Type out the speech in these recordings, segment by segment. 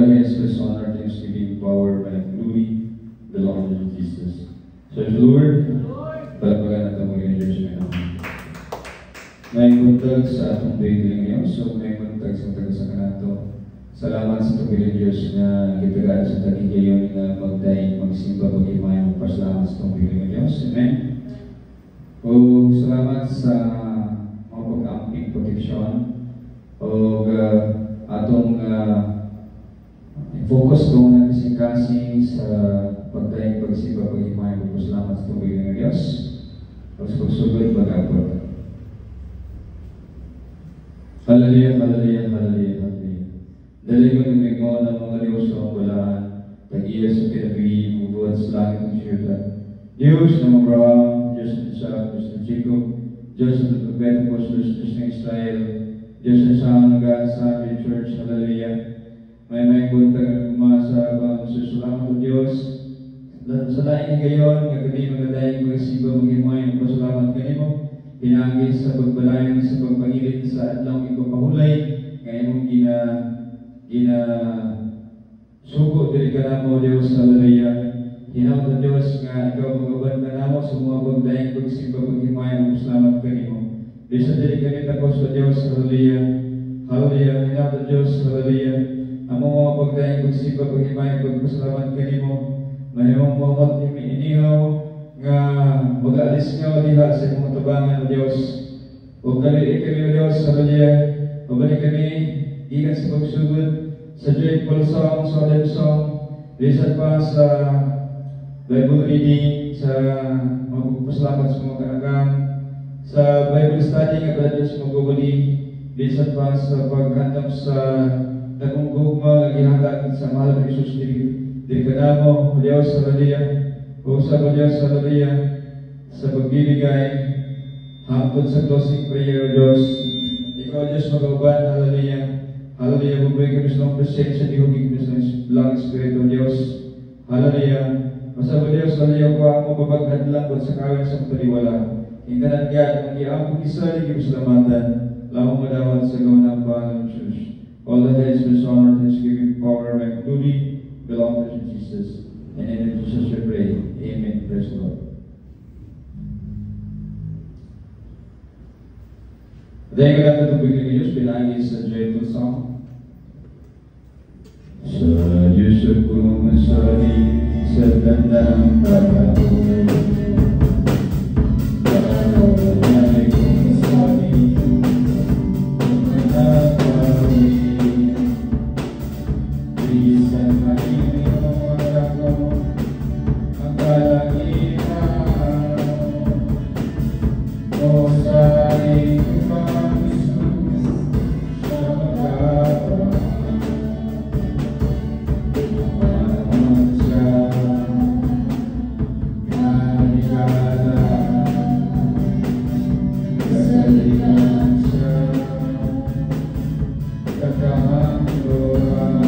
the highest praise, honor, thanksgiving, power, and glory belong to Jesus. So, Lord, palagpagan natin mo yung Diyos ngayon. May buntag sa atong daily ngayon, so may buntag sa taga sa kanato. Salamat sa kapiling Diyos na nagkitagaan sa tagig ngayon na magdaing, magsimba, mag-imayan, magpasalamat sa kapiling Diyos. Amen. O salamat sa mga pag-amping proteksyon o atong focus ko na kasing-kasing sa pagdaing, pagsimba, mag-imayan, magpasalamat sa kapiling Diyos. O sa pagsugod, mag-apot. Hallelujah, hallelujah, hallelujah, hallelujah. Dali ko numingon ang mga Diyos sa walaan, tag-iya sa pinagpili, bubuhat sa langit ng siyutan. Diyos na Abraham, Diyos ng Isaac, Diyos ng Jacob, Diyos ng Propetapos, Diyos ng Israel, Diyos ng Sangga, Sunday Church, hallelujah. May buntag ang umasa, bang susulamat o Diyos. Sa laing gayon, nga kami mga dahil magsiba, mag-imay, magpasalamat kanimo. Pinagin sa pagbalayan, sa pagpangilit sa adlaw ipapahulay, ngayon suko diri ka na mo, Diyos, hallelujah. Hinawad na Diyos nga ikaw magaban ka na mo sa mga pagdaing pagsimba, paghimayan, magpasalamat kanimo. Bisa diri kami tapos sa Diyos, hallelujah. Hallelujah, hinawad na Diyos, hallelujah. Ang mga pagdaing pagsimba, paghimayan, magpasalamat kanimo. Mayroong mamot inihaw nga mag-aalis nga diha sa mga tabangan o Diyos. O kaliit kami o Diyos, hallelujah. Pabalik kami, ikan sa pagsugod, sa joyful song, solemn song, lisan pa sa Bible reading, sa magpapasalamat sa mga kanagang, sa Bible study nga pala Diyos magbubuli, lisan pa sa paghandam sa nagugugma, ihatag sa mahal ng Isus diri kanamo, o Diyos, hallelujah. O sa Diyos, hallelujah, sa pagbibigay, hangtod sa closing prayer, Diyos. Ikaw, Diyos, mag-uban, hallelujah. Hallelujah, bubuhay kami sa mga presensya, di hugig kami sa lang Espiritu, Diyos. Hallelujah. Masa ba Diyos, hallelujah, ko ang mababaghad lang at sa kawin sa mataliwala. Hingganan God, ang iamong isa, di kami salamatan. Lamang madawat sa gawin ng Panginoon Diyos. All the heads, praise, honor, thanksgiving, power, and glory belong to Jesus. And in Jesus we pray. Amen. Praise the Lord. Dahil ka natin itong biglang Diyos, pinagin sa joyful song. Sa Diyos ako masali sa tandang panahon. Panahon kong masali, manapawin. Bisan malimit ang mga ko, ang kalangitan. O sa ikong Isus, siya magkakaroon. Panahon siya, maligala. Kasalitan siya, kakahangguran.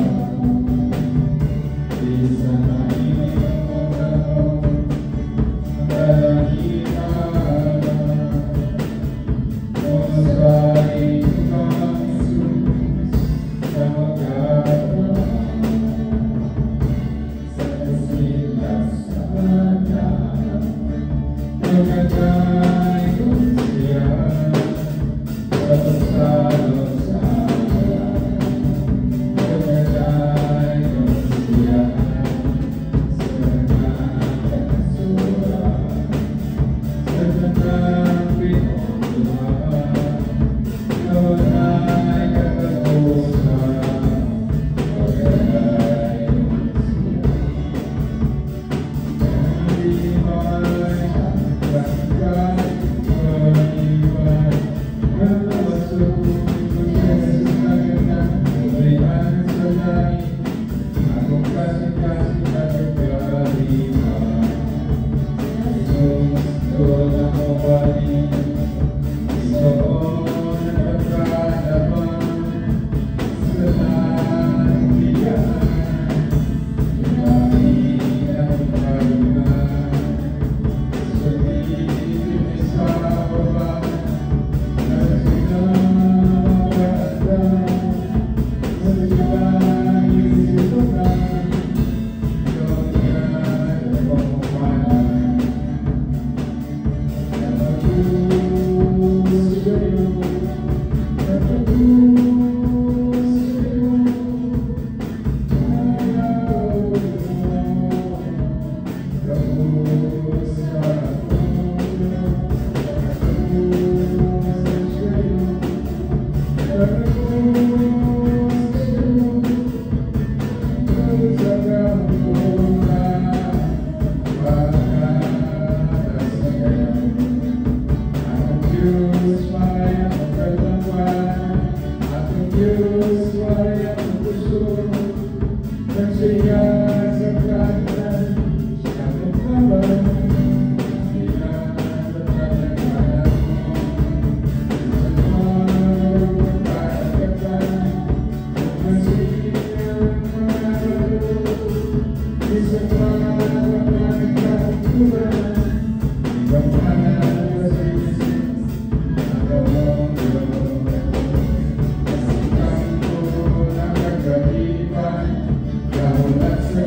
Let's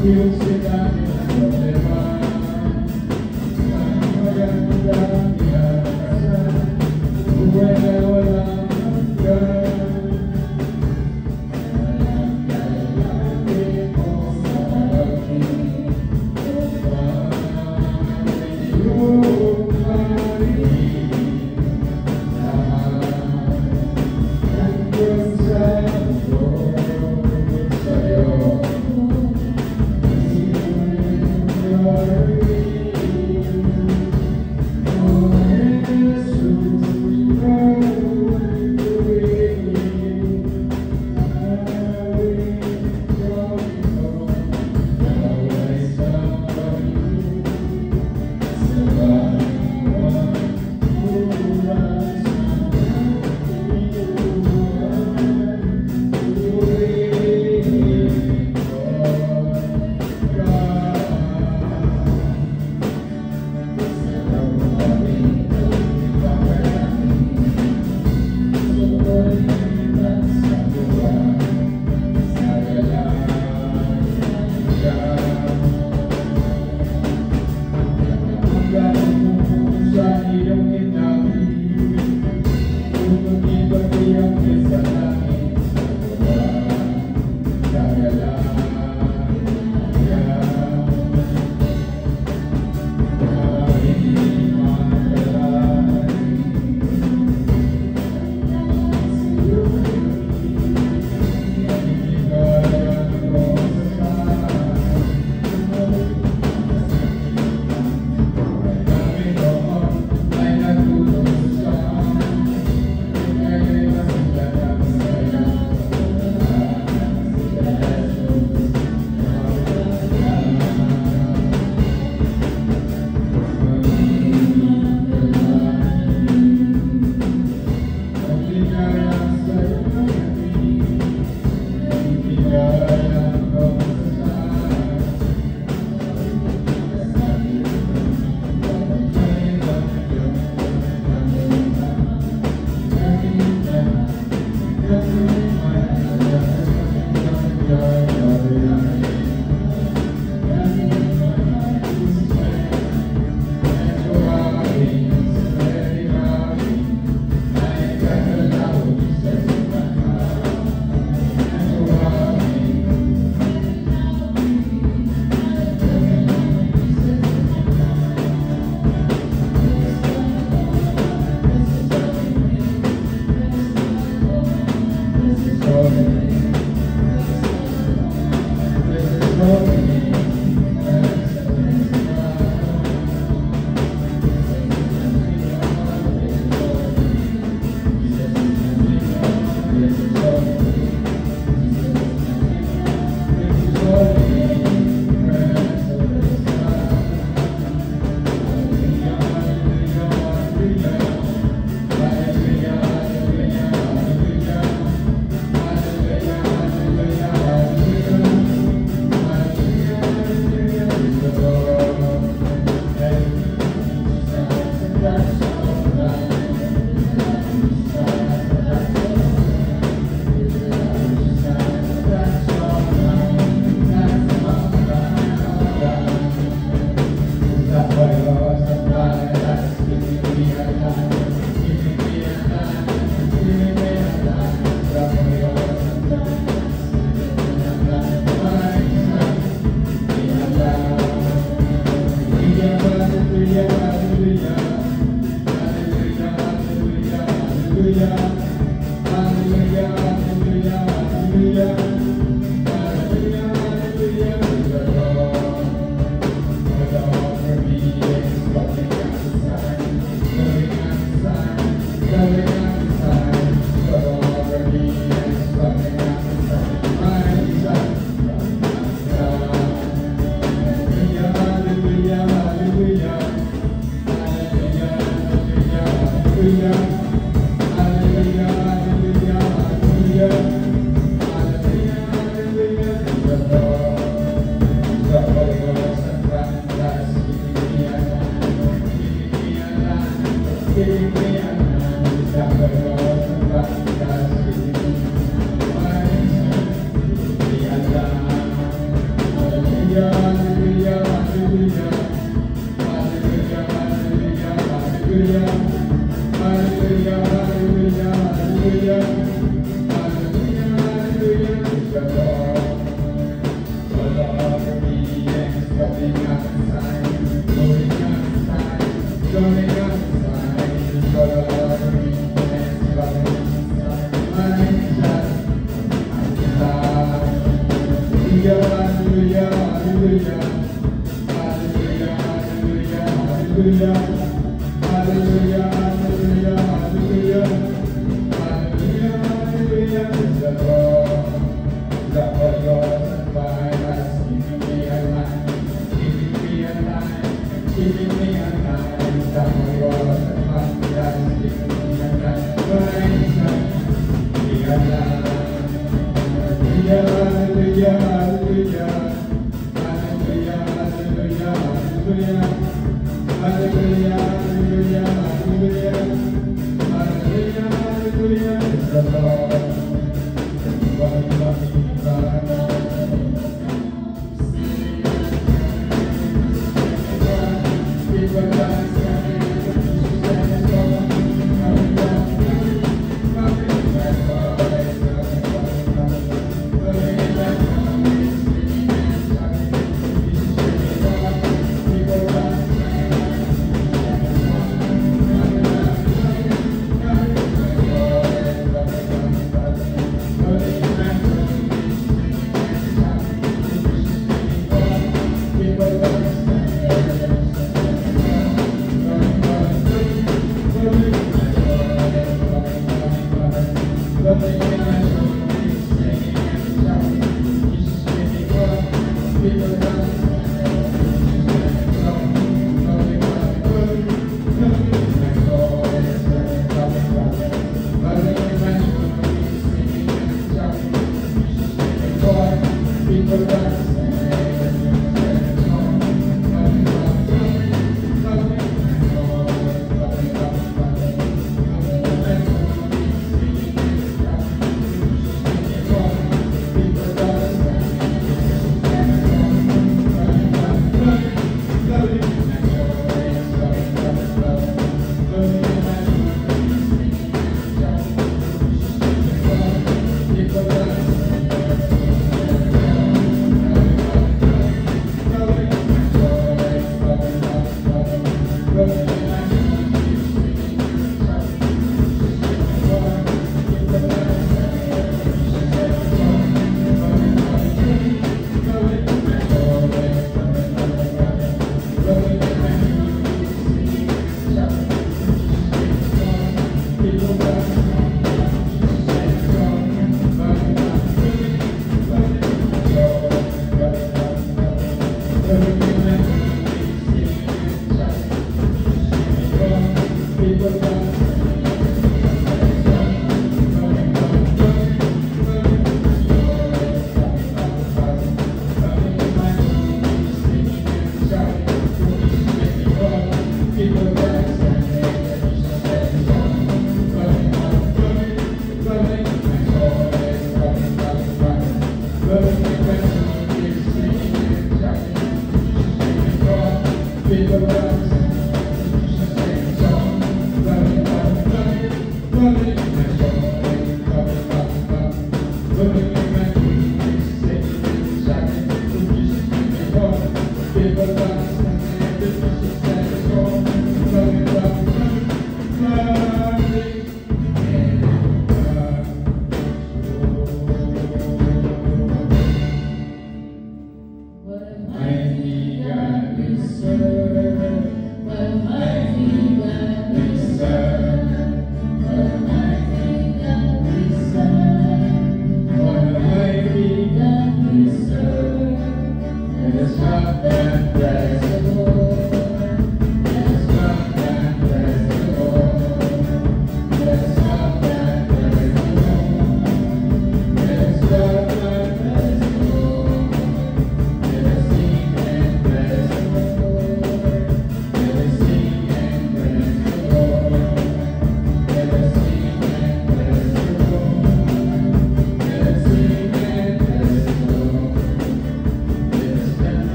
yung sinabi ng problema. Ang magandang inakasan, buhay na walang hanggan. Ang kailangan mo sa pag-ibig, yung pag-ibig, hanggang sa mundo sa'yo. Praise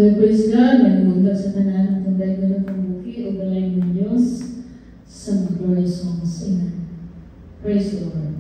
Praise God, nagmunda sa tanan ang tunday ko ng pambuki o balay ng Diyos sa mga glorious songs. Amen. Praise the Lord.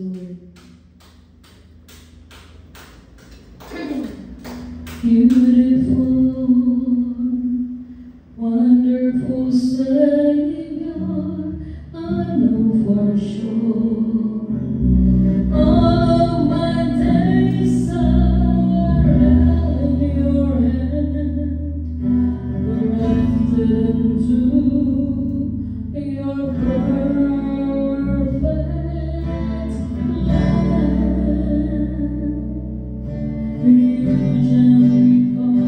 Lord. Beautiful, wonderful Savior, I know for sure. All of my days are in your hand, grafted into your perfect land. You gently call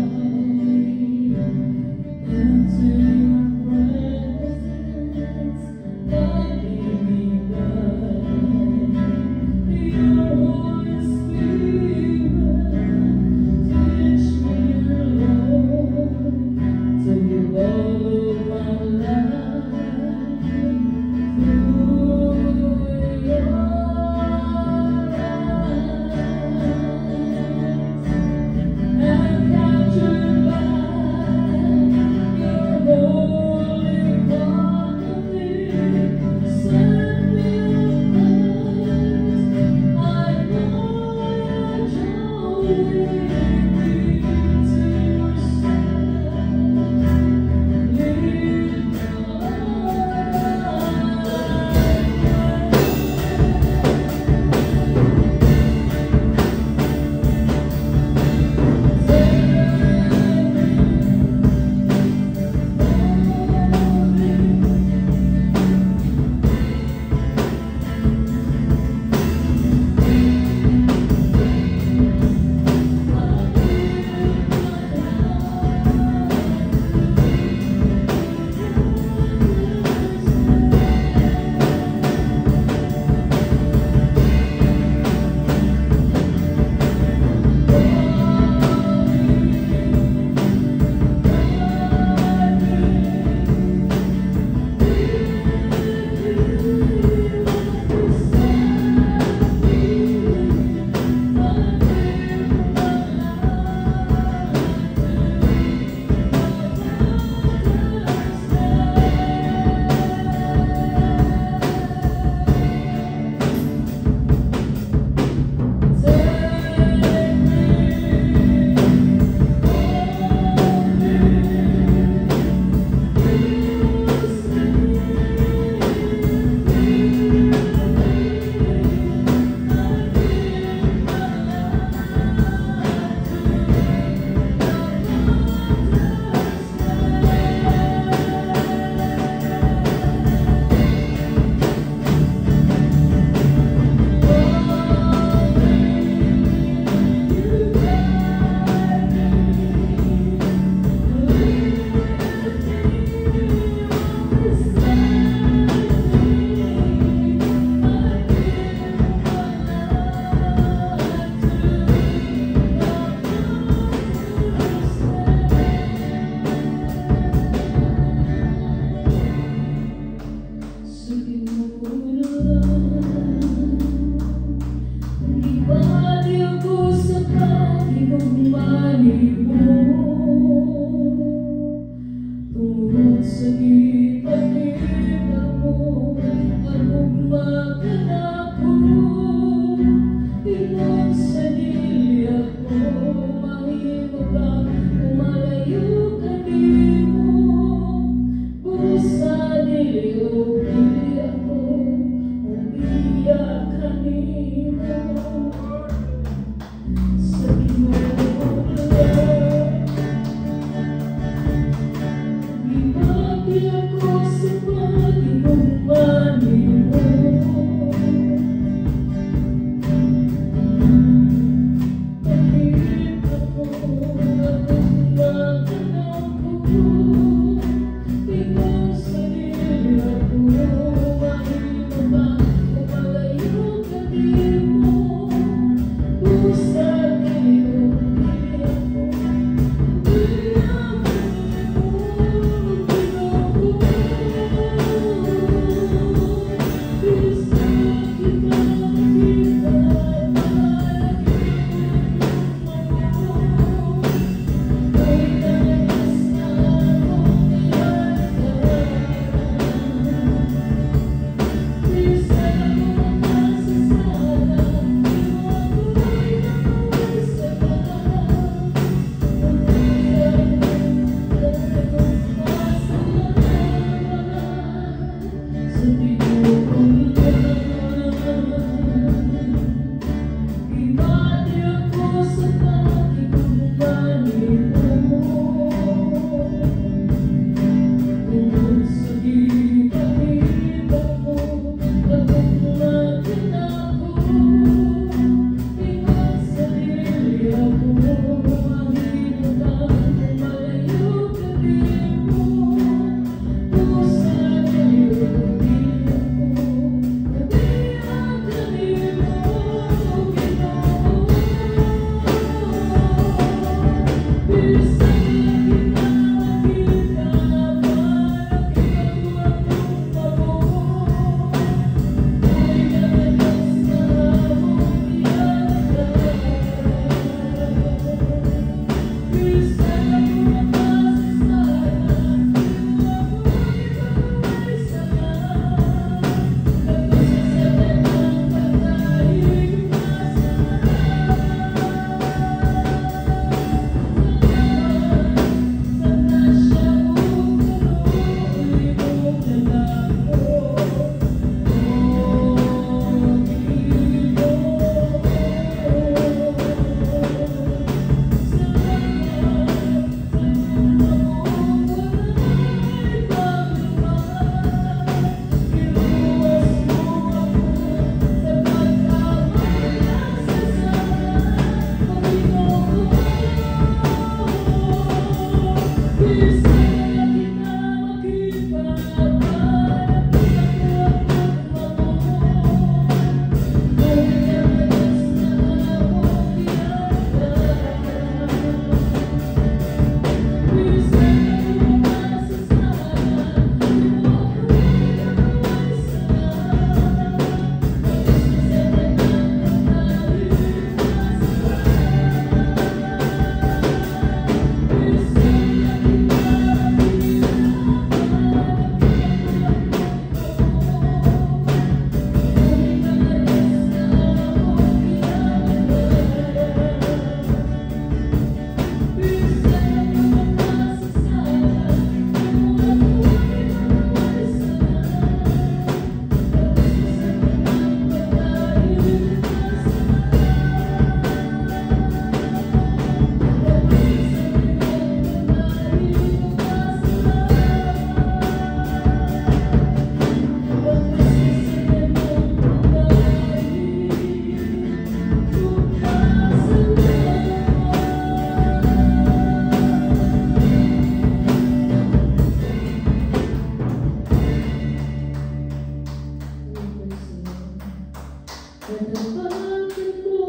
Katapanan mo,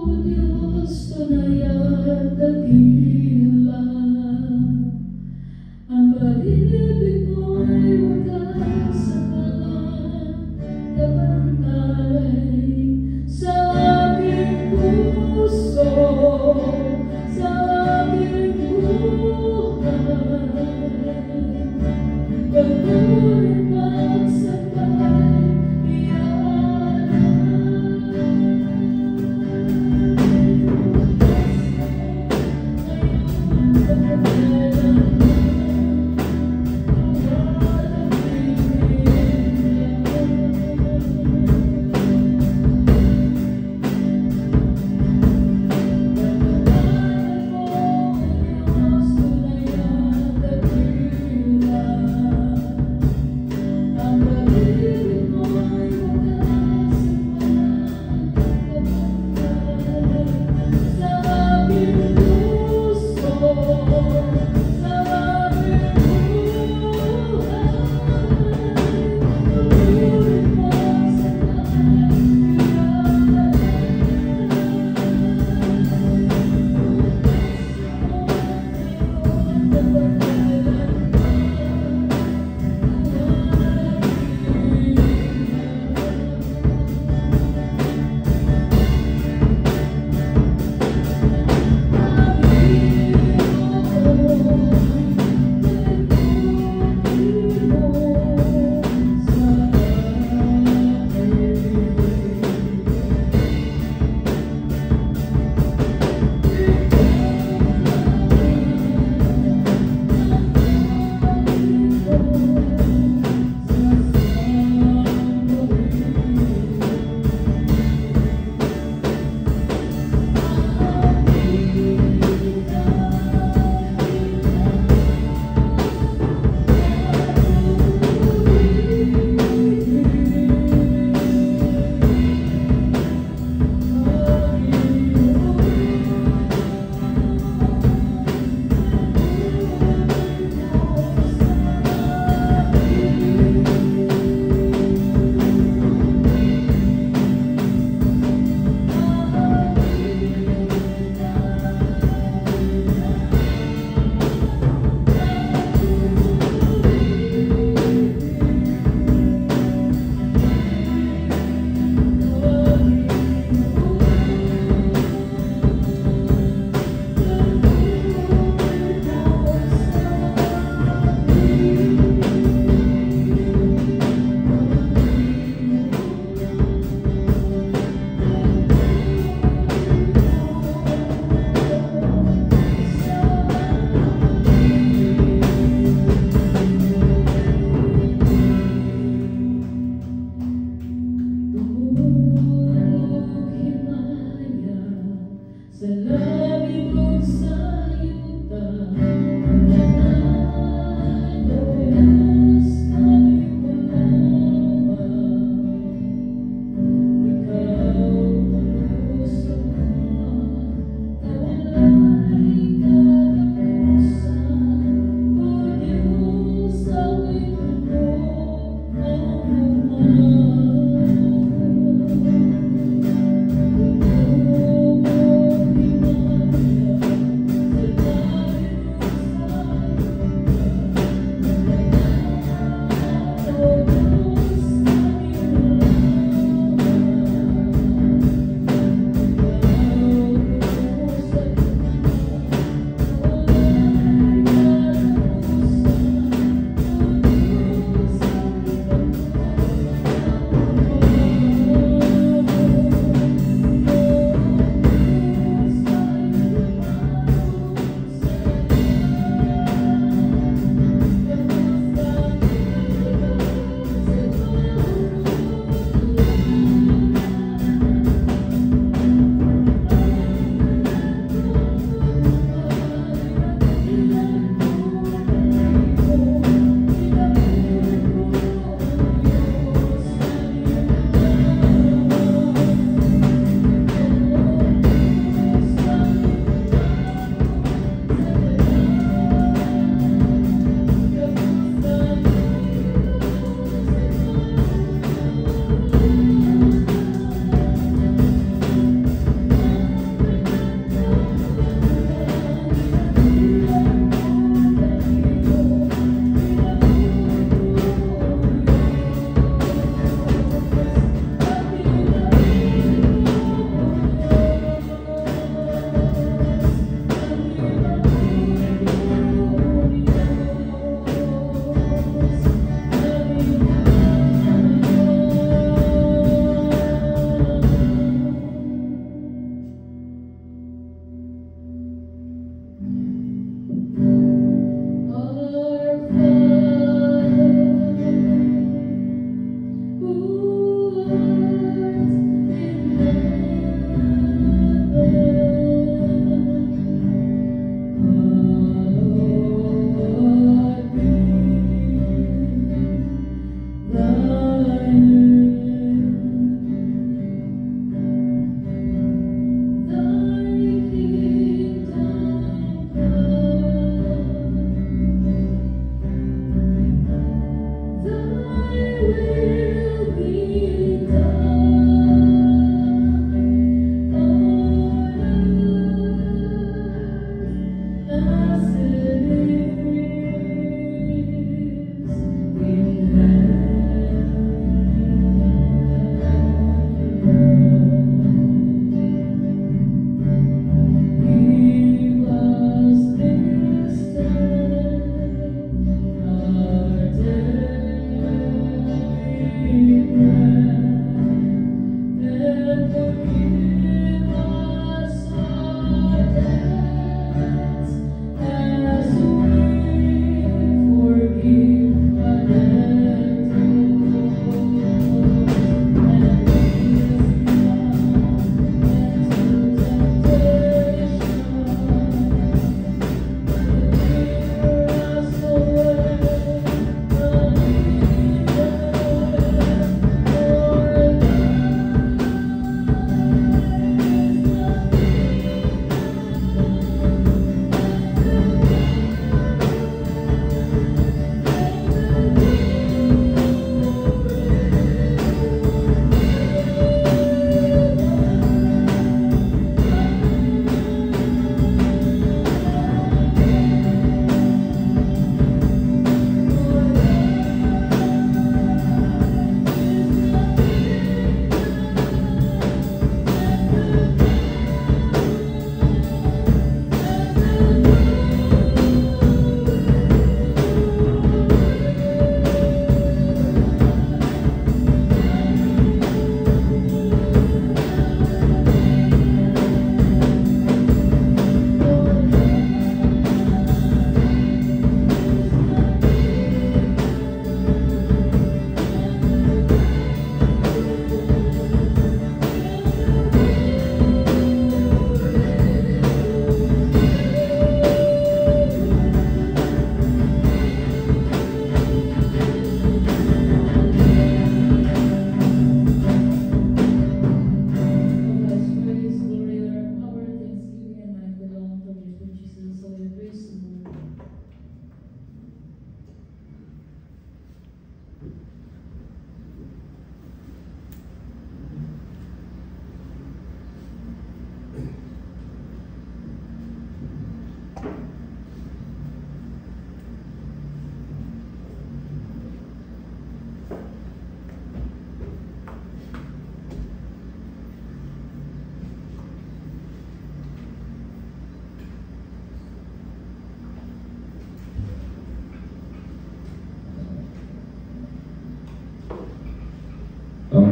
O Diyos, tunay at dakila. Ang pag-ibig mo'y wagas at nakakabantay sa aking puso, sa aking buhay. Pagkulit pagsakay, iyan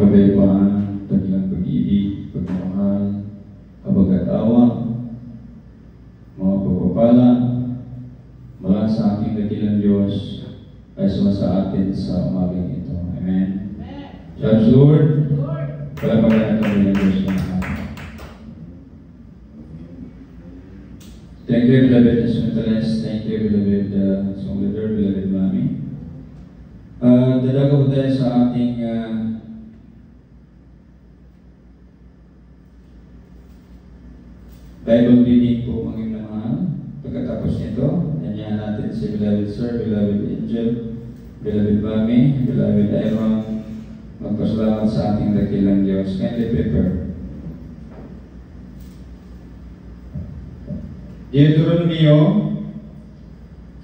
kapayapaan, dakilang pag-ibig, pagmamahal, kabag-at-awa, mga pagpapala mula sa ating dakilang Diyos ay sumasa atin sa umagang ito. Amen. Judge Lord, palapagan natin ng Diyos ng lahat. Thank you, beloved Instrumentalist. Thank you, beloved song leader, beloved Mami. Dadaga po tayo sa ating Bible reading po, mga mahal. Pagkatapos nito, nanyahan natin si beloved Sir, beloved Angel, beloved Mami, beloved Aaron, magpasalamat sa ating dakilang Diyos. Kindly prepare. Deuteronomio,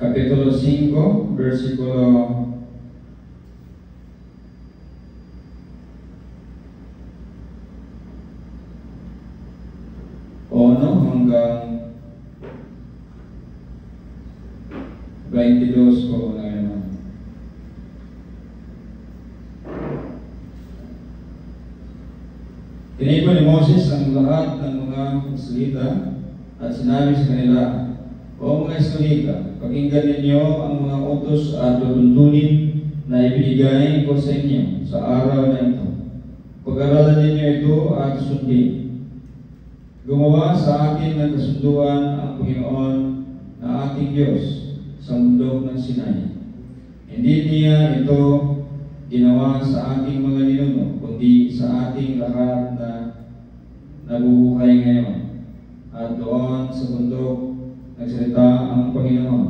Kapitulo 5, versikulo 1 hanggang 22 ko na yun. Tinipon ni Moses ang lahat ng mga Israelita at sinabi sa kanila, O mga Israelita, pakinggan ninyo ang mga utos at tutuntunin na ibinigay ko sa inyo sa araw na ito. Pag-aralan ninyo ito at sundin. Gumawa sa atin ng kasunduan ang Panginoon na ating Diyos sa bundok ng Sinai. Hindi niya ito ginawa sa ating mga ninuno, kundi sa ating lahat na nabubuhay ngayon. At doon sa bundok, nagsalita ang Panginoon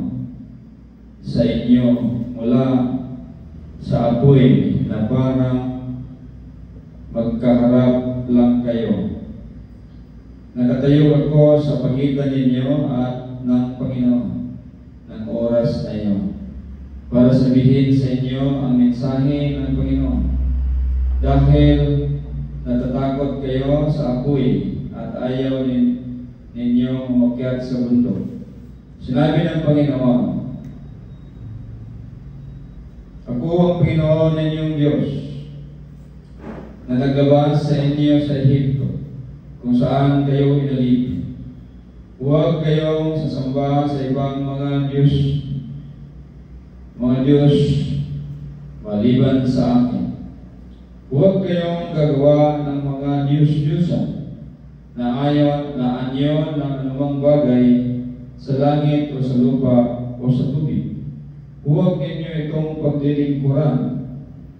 sa inyo mula sa apoy na parang magkaharap lang kayo. Nakatayo ako sa pagitan ninyo at ng Panginoon ng oras na iyon para sabihin sa inyo ang mensahe ng Panginoon. Dahil natatakot kayo sa apoy at ayaw ninyo umakyat sa bundok. Sinabi ng Panginoon, Ako ang Panginoon ninyong Diyos na naglabas sa inyo sa Ehipto, kung saan kayo inalipin. Huwag kayong sasamba sa ibang mga Diyos maliban sa akin. Huwag kayong gagawa ng mga Diyos-Diyosan na anyo ng anumang bagay sa langit o sa lupa o sa tubig. Huwag ninyo itong paglilingkuran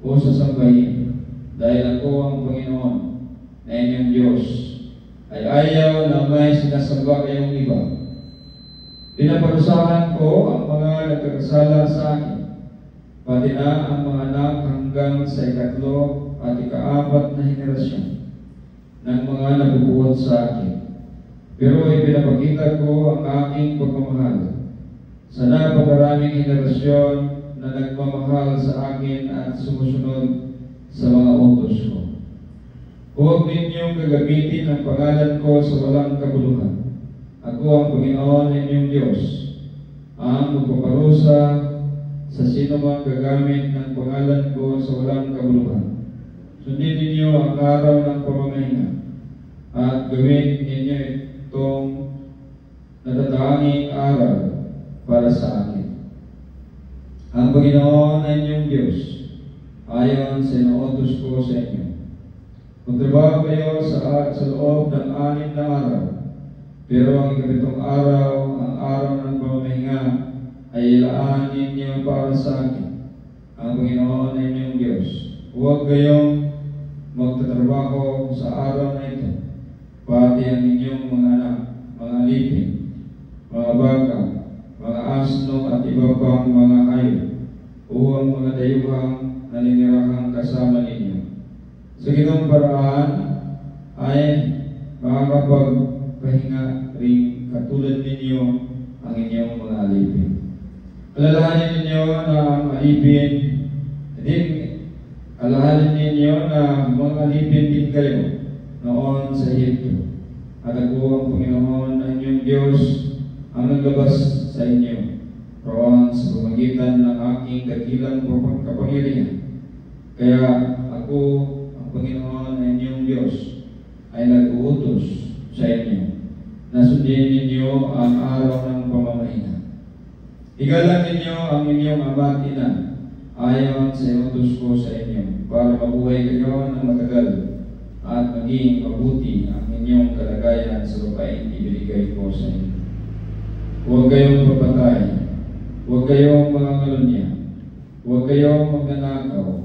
o sasambahin, dahil ako ang Panginoon na inyong Diyos ay ayaw na may sinasamba kayong iba. Pinaparusahan ko ang mga nagkakasala sa akin, pati na ang mga anak hanggang sa ikatlo at ika-4 na henerasyon ng mga nabubuhat sa akin. Pero ipinapakita ko ang aking pagmamahal sa napakaraming henerasyon na nagmamahal sa akin at sumusunod sa mga utos ko. Huwag ninyong gagamitin ang pangalan ko sa walang kabuluhan. Ako ang Panginoon ninyong Diyos, ang magpaparusa sa sino mang gagamit ng pangalan ko sa walang kabuluhan. Sundin ninyo ang araw ng pamamahinga at gawin ninyo itong natatanging araw para sa akin. Ang Panginoon ay inyong Diyos, ayon sa inuutos ko sa inyo. Magtrabaho kayo sa loob ng 6 na araw, pero ang ikapitong araw, ang araw ng pamamahinga, ay ilaan ninyo para sa akin. Ang Panginoon ay inyong Diyos. Huwag kayong magtatrabaho sa araw na ito, pati ang inyong mga anak, mga alipin, mga baka, mga asno at iba pang mga hayop, o ang mga dayuhang naninirahang kasama ninyo. Sa ganung paraan ay makakapagpahinga rin katulad ninyo ang inyong mga alipin. Alalahanin ninyo na ang alipin, alalahanin ninyo na mga alipin din kayo noon sa Ehipto. At ako ang Panginoon na inyong Diyos ang naglabas sa inyo roon sa pamagitan ng aking dakilang kapangyarihan. Kaya ako ang Panginoon ay inyong Diyos ay nag-uutos sa inyo na sundin ninyo ang araw ng pamamahinga. Igalang ninyo ang inyong ama at ina ayon sa inutos ko sa inyo para mabuhay kayo ng matagal at maging mabuti ang inyong kalagayan sa lupaing ibinigay ko sa inyo. Huwag kayong papatay, huwag kayong mangangalunya, huwag kayong magnanakaw,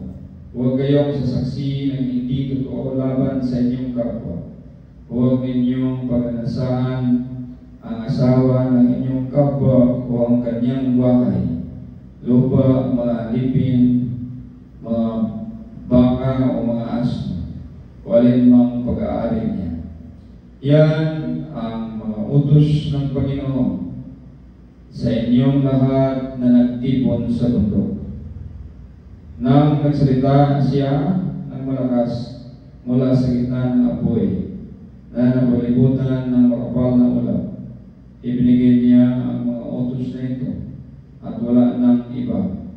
huwag kayong sasaksi ng hindi totoo laban sa inyong kapwa. Huwag ninyong paganasahan ang asawa ng inyong kapwa o ang kanyang bahay, lupa, mga alipin, mga baka o mga aso, o alinmang pag-aari niya. Yan ang mga utos ng Panginoon sa inyong lahat na nagtipon sa bundok. Nang nagsalita siya ng malakas mula sa gitna ng apoy na napalibutan ng makapal na ulap, ibinigay niya ang mga utos na ito at wala nang iba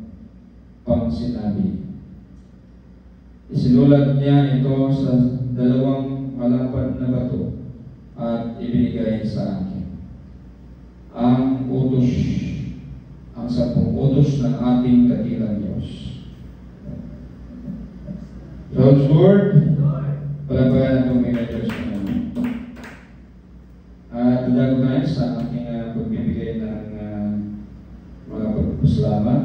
pang sinabi. Isinulat niya ito sa 2 malapad na bato at ibinigay sa akin. Ang 10 utos ng ating dakilang Diyos. God's Word, palabayan ang mga Diyos na at dadago tayo sa aking pagbibigay ng mga pagpapasalamat.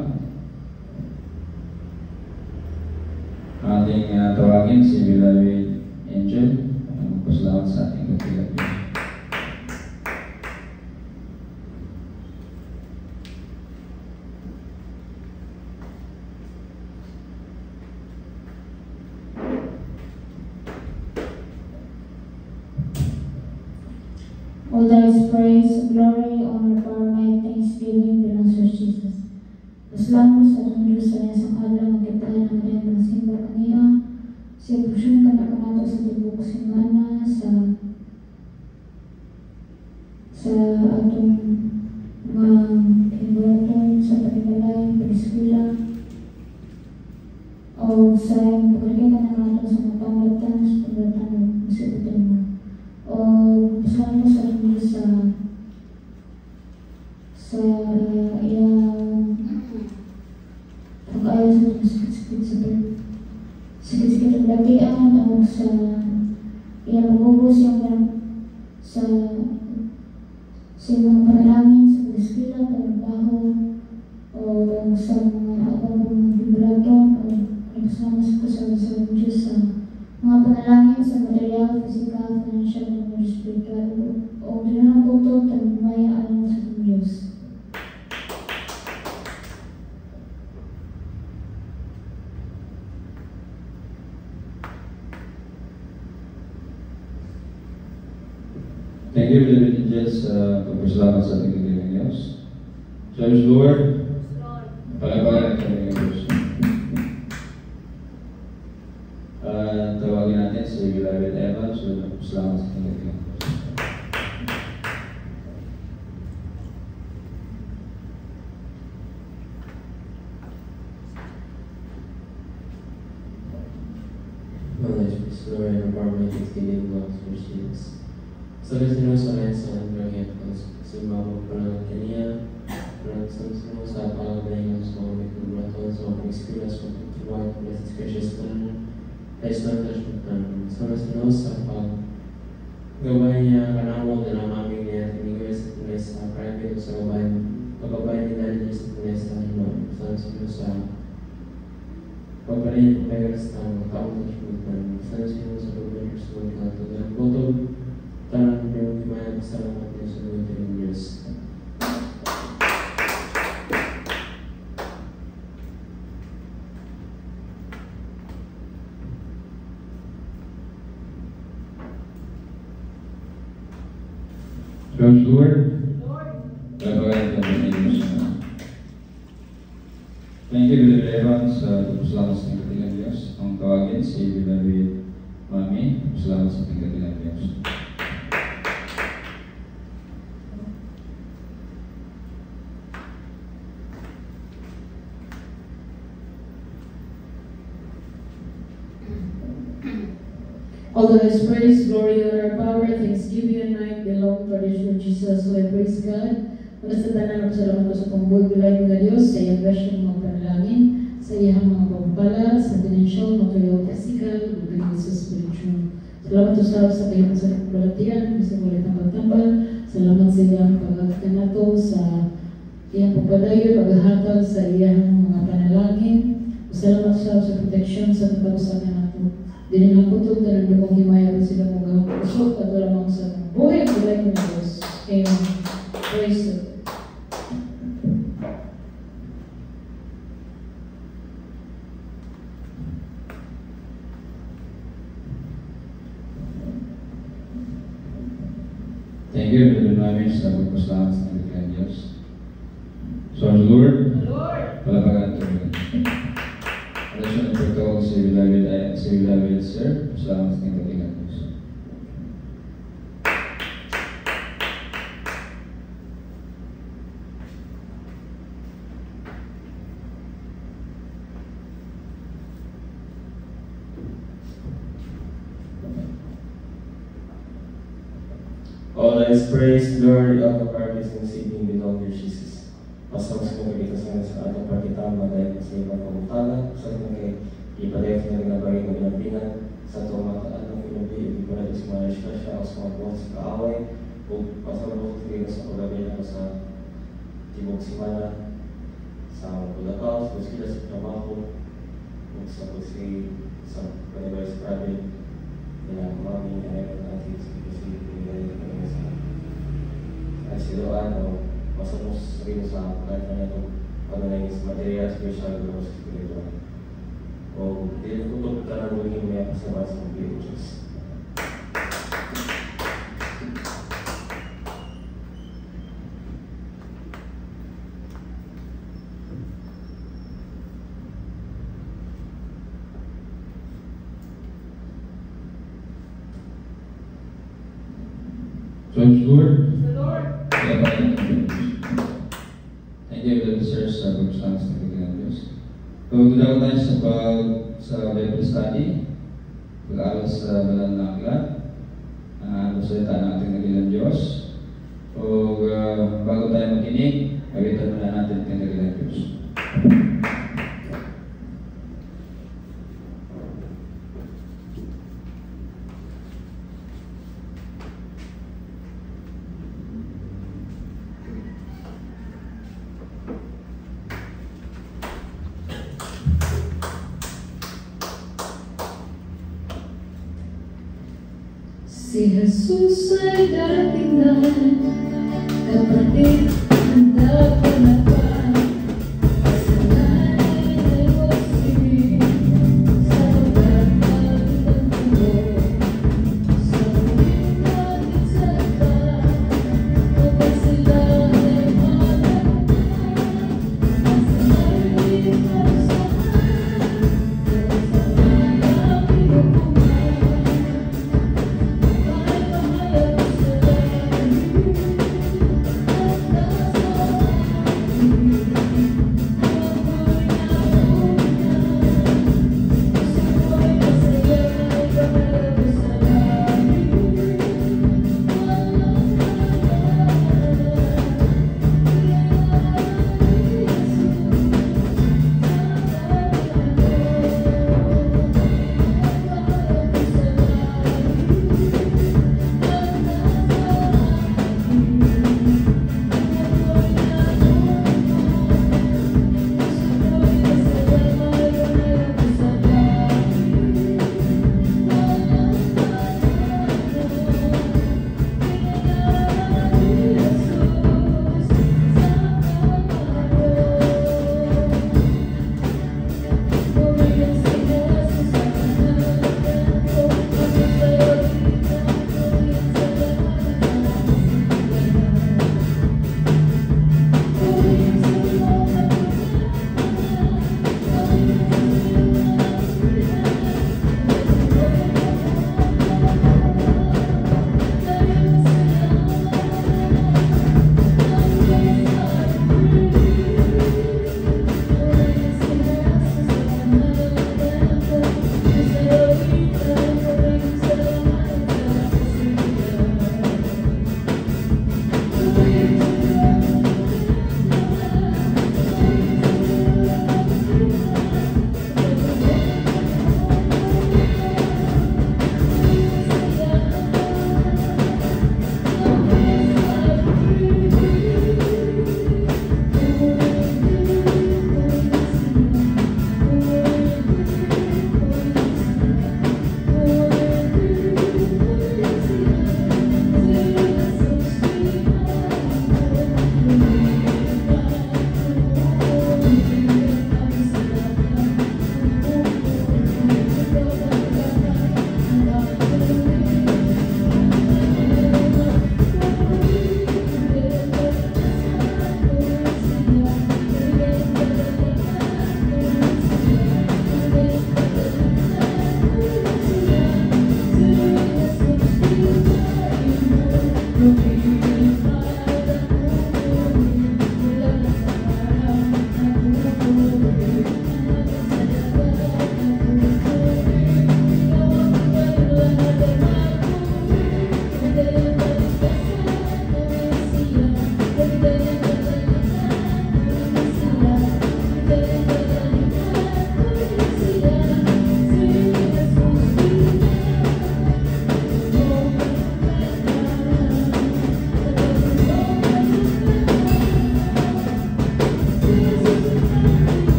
Ating tawagin si Beloved Angel ang magpasalamat sa ating dakilang Diyos. All thy praise, glory, honor, power, might, thanksgiving belongs to Jesus. Pasalamat sa atong Diyos sa isang adlaw magkitahan ang dahil ng simba kaniya. Siya pusyon ka na kanato sa tibok simana sa atong mga kinulaton sa pagkakalay, pag-eskwela, o sa pagkakalay ka na kanato sa mga pamatan, sa pagkatan ng masibutan mo. O pasalamat sa atong Diyos sa iyang pag-ayos sa atong sakit-sakit ang latian o sa iyang magubos yung sa mga panalangin sa pag-eskwela, pag-trabaho o sa mga abang bibraton o nagsama ko sa Diyos sa mga panalangin sa material, physical, financial, o spiritual o dinang puto, tanumaya alam sa Diyos. Thank you, Beloved Angels, pagpasalamat sa ating dakilang Diyos. Praise Lord, palabayan ang dakilang Diyos. Tawagin natin si Beloved Eva, so pagpasalamat sa ating dakilang Diyos. Glory and power and thanksgiving belongs to Jesus. Sa Sino sa Lensa ng Bracket sa Mabog Parang Kanya, Parang Sino sa Palagay ng Swami Kumulaton sa mga experience ng Pagkiwag, Blessed Gracious Son, Christ ng Tashmutan, sa Sino sa paggabay niya kanamo na namaming niya, tinigay sa tunay sa private sa paggabay ni Daniel sa tunay sa Hinon, sa Sino sa pagparin ng pagkakas ng taong Tashmutan, sa Sino sa pagparin sa pagkakas ng botog, tanang yung gimana pasalamat niyo sa mga ng Diyos. Praise Lord, palabayan ang dakilang Diyos. Thank you, Beloved Eva, sa pagpasalamat sa ating dakilang Diyos. Ang tawagin si Beloved Mami, pagpasalamat sa ating dakilang Diyos. All the His praise, glory, honor, power, thanksgiving, and might belong to our Lord Jesus. So I praise God. Mula sa tanan ng salamat ko sa pambuhay bilay ng Diyos, sa iyang besyong mga panalangin, sa iyang mga pagpapala, sa financial, material, physical, ug sa spiritual. Salamat to sa kayong sa balatian, sa ulit ng pagtambal. Salamat sa iyang pagkakanato, sa iyang pagpadayon, paghahatag sa iyang mga panalangin. Salamat sa protection sa pagkabusakan nato. Dili na kutog na nagdumong himaya ko sila mga pusok at wala mong sa buhay ang bilay ng Diyos. Amen. Praise the Lord. Thank you, Brother namin sa pagpasalamat sa ng Diyos. So, our Lord, palapagan ito. Alasyon ang pagkawag sa beloved sir. Salamat sa ng Diyos. All that is praise, glory, honor, praise, and singing belong to Jesus. Pasok sa mga kita sa atong pagkitama dahil sa ibang pagkutala, sa mga ipalit na nagabay ng pinapingan, sa itong mga taanong pinabi, ipalit sa mga siya, sa mga buwan sa kaaway, o pasabot sa pagabay na sa tibok simana, sa Bulacau, sa sila sa trabaho, o sa pagsi, sa panibay sa travel, na mami, ayaw natin sa siloan o masamos rin sa kahit na ito panalangin sa material, special, o sa spiritual. O dili ko ito karangulin may kasama sa mga Diyos. Praise Lord. Thank you, Brother Sir, sa pagpasalamat sa ng Diyos. So, gagawin tayo sa Bible study, pag-aaral sa Banal na Aklat, salita ng ating nagilang Diyos. O bago tayo makinig, kawitan muna natin ang nagilang Diyos. Si Jesus ay darating na, kapatid, handa ka na ba? Kasalanan ay huwag sinin, sa pagkakalitan mo. Sa ulit natin sa ka, kapag sila ay malagay, nasa narinig ka sa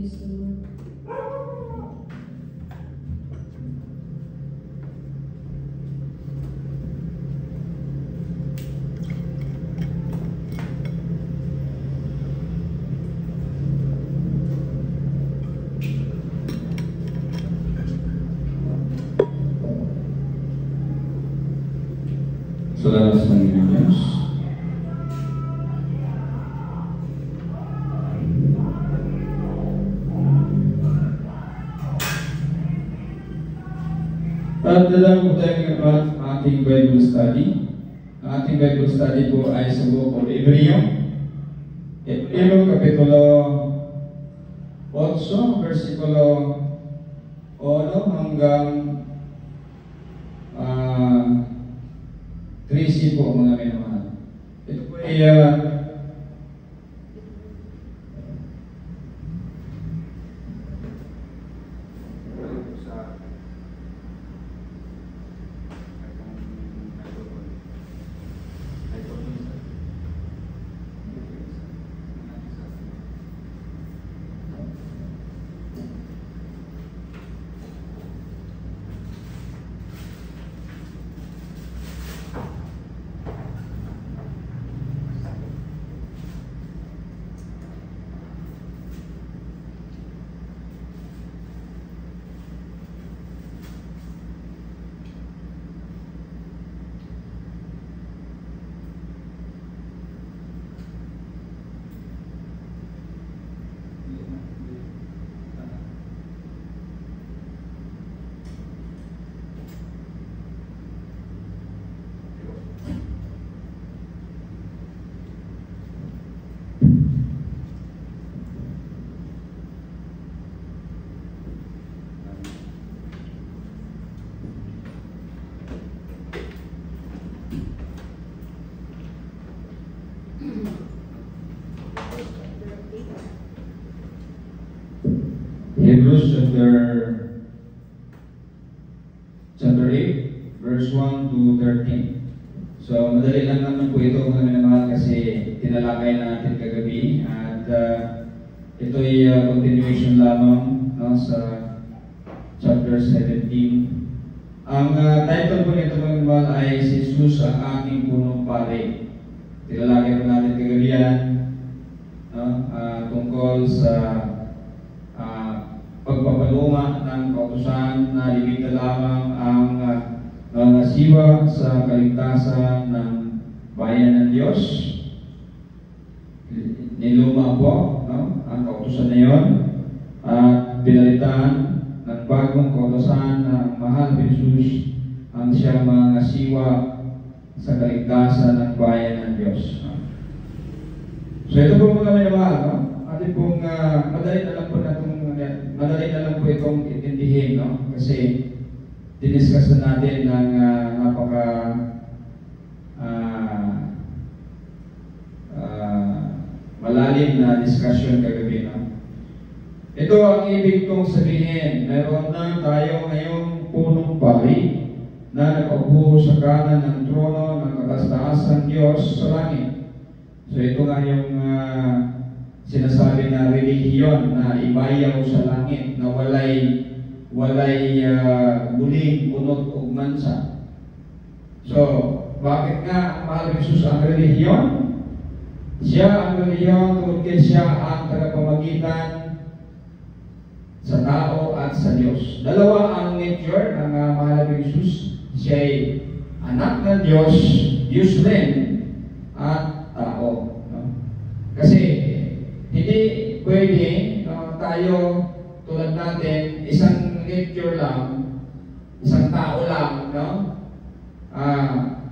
Praise the Lord. Saudara sekalian Yesus, at dalam po tayo ngayon ating Bible study. Ang ating Bible study po ay sa buong Hebreo. Hebreo Kapitulo 8, versikulo 1 hanggang 13 po mga minamahal. Ito po ay Hebrews chapter 8, verse 1 to 13. So, madali lang naman po ito mga minamahal kasi tinalakay natin kagabi at ito'y continuation lamang no, sa chapter 17. Ang title po nito mga minamahal ay Si Jesus ang aking punong pari. Tinalakay po natin kagabi yan no, tungkol sa pagpapaluma ng kautusan na limita lamang ang siwa sa kaligtasan ng bayan ng Diyos. Niluma po no, ang kautusan na yon at pinalitan ng bagong kautusan na mahal ni Jesus ang siyang mga siwa sa kaligtasan ng bayan ng Diyos. So ito po mga minamahal, no? Atin pong madali na lang po itong intindihin, no? Kasi diniscuss na natin ng napaka malalim na discussion kagabi, no? Ito ang ibig kong sabihin, meron na tayo ngayong punong pari na nakaupo sa kanan ng trono ng kataas-taasang Diyos sa langit. So ito nga yung sinasabi na relihiyon na ibayaw sa langit na walay muling unod o mansa. So, bakit nga mahal ni Jesus ang relihiyon? Siya ang relihiyon tungkol kay siya ang tagapamagitan sa tao at sa Diyos. Dalawa ang nature ng mahal ni Jesus. Siya ay anak ng Diyos, Diyos rin, at tao. No? Kasi hindi pwede tayo tulad natin, isang nature lang, isang tao lang, no?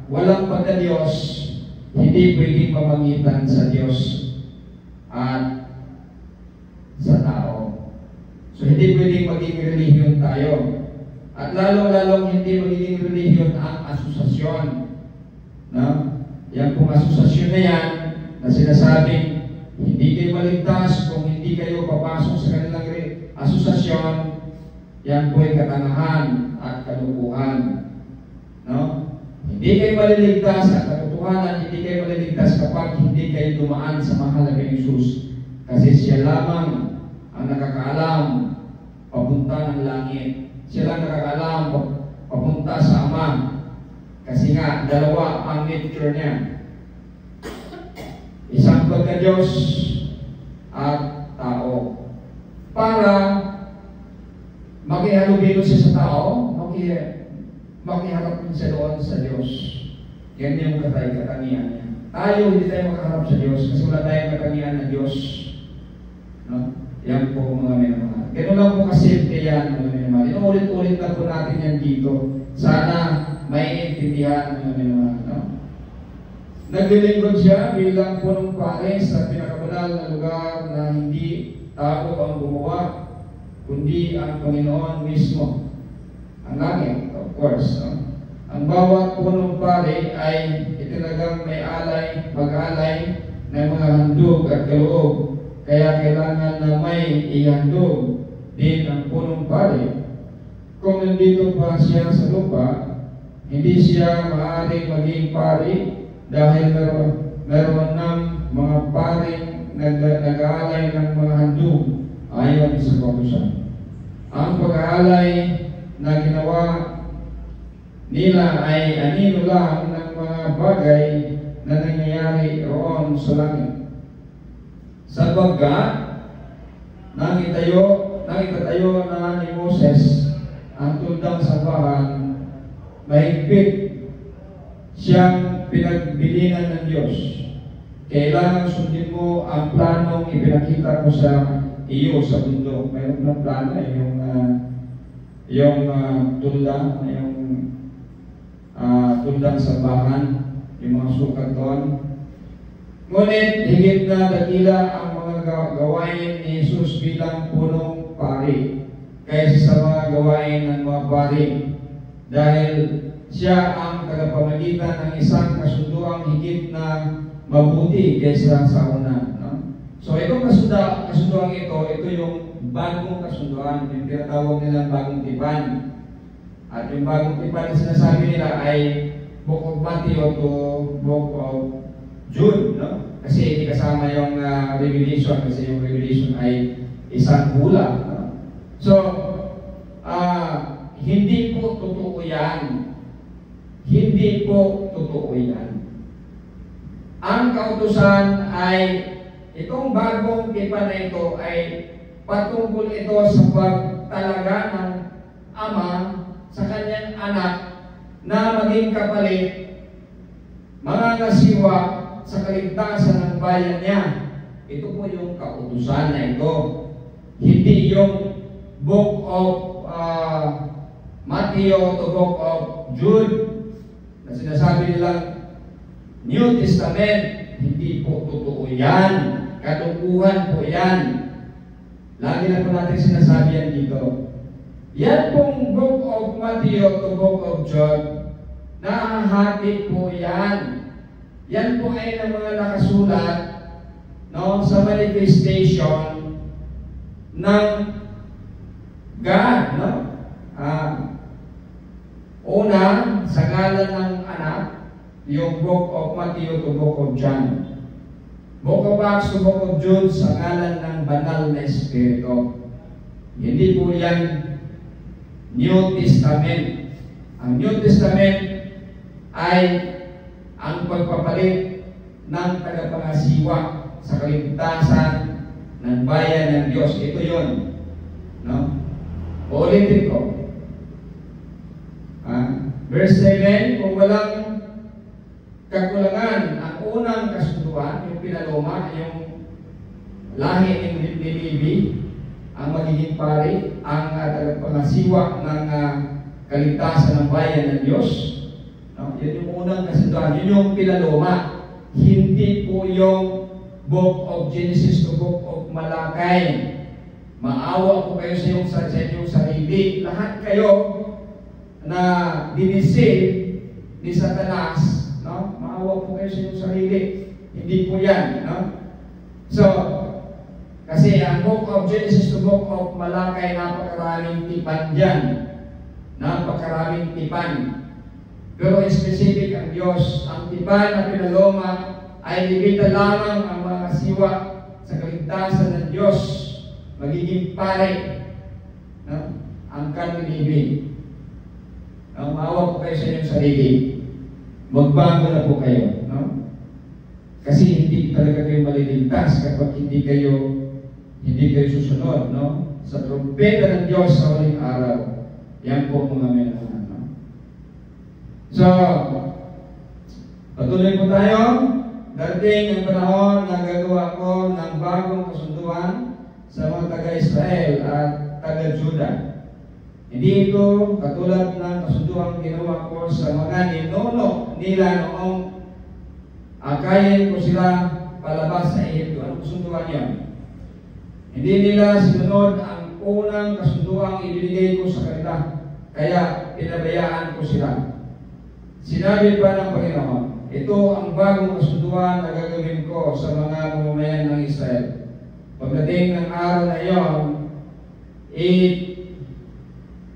Walang pagka-Diyos, hindi pwedeng pamagitan sa Diyos at sa tao. So hindi pwedeng maging relihiyon tayo. At lalong-lalong hindi magiging relihiyon ang asosasyon. No? Yan pong asosasyon na yan na sinasabing hindi kayo maligtas kung hindi kayo papasok sa kanilang asosasyon, yan po ay katangahan at kalukuhan. No? Hindi kayo maliligtas at katotohanan, hindi kayo maliligtas kapag hindi kayo dumaan sa mahal na Jesus. Kasi siya lamang ang nakakaalam dalawa ang nature niya. Isang pagka-Diyos at tao. Para makihalubilo siya sa tao, makiharap din siya doon sa Diyos. Yan yung katangian niya. Tayo, hindi tayo makaharap sa Diyos kasi wala tayong katangian na Diyos. No? Yan po mga minamahal. Ganun lang po kasimple yan mga minamahal. Inuulit-ulit na po natin yan dito. Sana may intindihan mga minamahal. No? Naglilingkod siya bilang punong pare sa pinakabanal na lugar na hindi tao ang gumawa, kundi ang Panginoon mismo. Ang langit, of course. No? Ang bawat punong pare ay itinagang may alay, mag-alay ng mga handog at kaloob. Kaya kailangan na may ihandog din ang punong pare. Kung nandito pa siya sa lupa, hindi siya maaaring maging pare dahil meron ng mga paring nag-aalay ng mga handog ayon sa kautusan. Ang pag-aalay na ginawa nila ay anino lang ng mga bagay na nangyayari roon sa langit. Sapagkat nakitayo na ni Moses ang tuldang sambahan, mahigpit siyang pinagbilinan ng Diyos. Kailangan sundin mo ang planong ipinakita ko sa iyo sa mundo. Mayroon ng plano yung tuldang, yung tuldang sambahan, yung mga sukat doon. Ngunit higit na dakila ang mga gawain ni Jesus bilang punong pari kaysa sa mga gawain ng mga pari, dahil siya ang tagapamagitan ng isang kasunduang higit na mabuti kaysa sa una. No? So itong kasunduang ito yung bagong kasunduan, yung tinatawag nilang bagong tipan. At yung bagong tipan na sinasabi nila ay Book of Matthew to Book of Jude, no? Kasi hindi kasama yung Revelation, kasi yung Revelation ay isang hula. No? So, hindi po totoo yan. Hindi po totoo yan. Ang kautusan ay, itong bagong tipan na ito ay patungkol ito sa pagtalaga ng ama sa kanyang anak na maging kapalit, mga nasiwa sa kaligtasan ng bayan niya. Ito po yung kautusan na ito. Hindi yung Book of Matthew to Book of Jude na sinasabi nilang New Testament. Hindi po totoo yan. Katukuhan po yan. Lagi na po natin sinasabi yan dito. Yan pong Book of Matthew to Book of Jude, nahahati po yan. Yan po ay ng mga nakasulat, no, sa manifestation ng God. No? Una, sa ngalan ng anak, yung Book of Matthew to Book of John. Book of Acts to Book of Jude, sa ngalan ng banal na Espiritu. Hindi po yan New Testament. Ang New Testament ay ang pagpapalit ng tagapangasiwa sa kaligtasan ng bayan ng Diyos. Ito yun. No? Uulitin ko. Verse 7, kung walang kakulangan, ang unang kasunduan, yung pinaloma, yung lahi ng Levi, ang magiging pari, ang tagapangasiwa ng kaligtasan ng bayan ng Diyos. No? Yun yung unang kasunduan. Yun yung pinaloma. Hindi po yung Book of Genesis to Book of Malakay. Maawa po kayo sa inyong sarili. Lahat kayo na dinisave ni Satanas, no? Maawa po kayo sa inyong sarili. Hindi po yan. No? So, kasi ang Book of Genesis to Book of Malakay, napakaraming tipan dyan. Napakaraming tipan. Pero specific ang Diyos. Ang tipan na pinaloma ay limita lamang ang mga kasiwa sa kaligtasan ng Diyos. Magiging pare. No? Ang kanong ibig. Maawa po kayo sa inyong sarili. magbago na po kayo, no? Kasi hindi talaga kayo maliligtas kapag hindi kayo susunod, no? Sa trumpeta ng Diyos sa huling araw. Yan po mga minamahal, no? So, patuloy po tayo. Darating ang panahon na gagawa ko ng bagong kasunduan sa mga taga-Israel at taga-Juda. Hindi ito katulad ng kasunduan ginawa ko sa mga ninuno nila noong akayin ko sila palabas sa Egypto. Anong kasunduan yan? Hindi nila sinunod ang unang kasunduan ibinigay ko sa kanila, kaya pinabayaan ko sila. Sinabi pa ng Panginoon, ito ang bagong kasunduan na gagawin ko sa mga mamamayan ng Israel. Pagdating ng araw na iyon,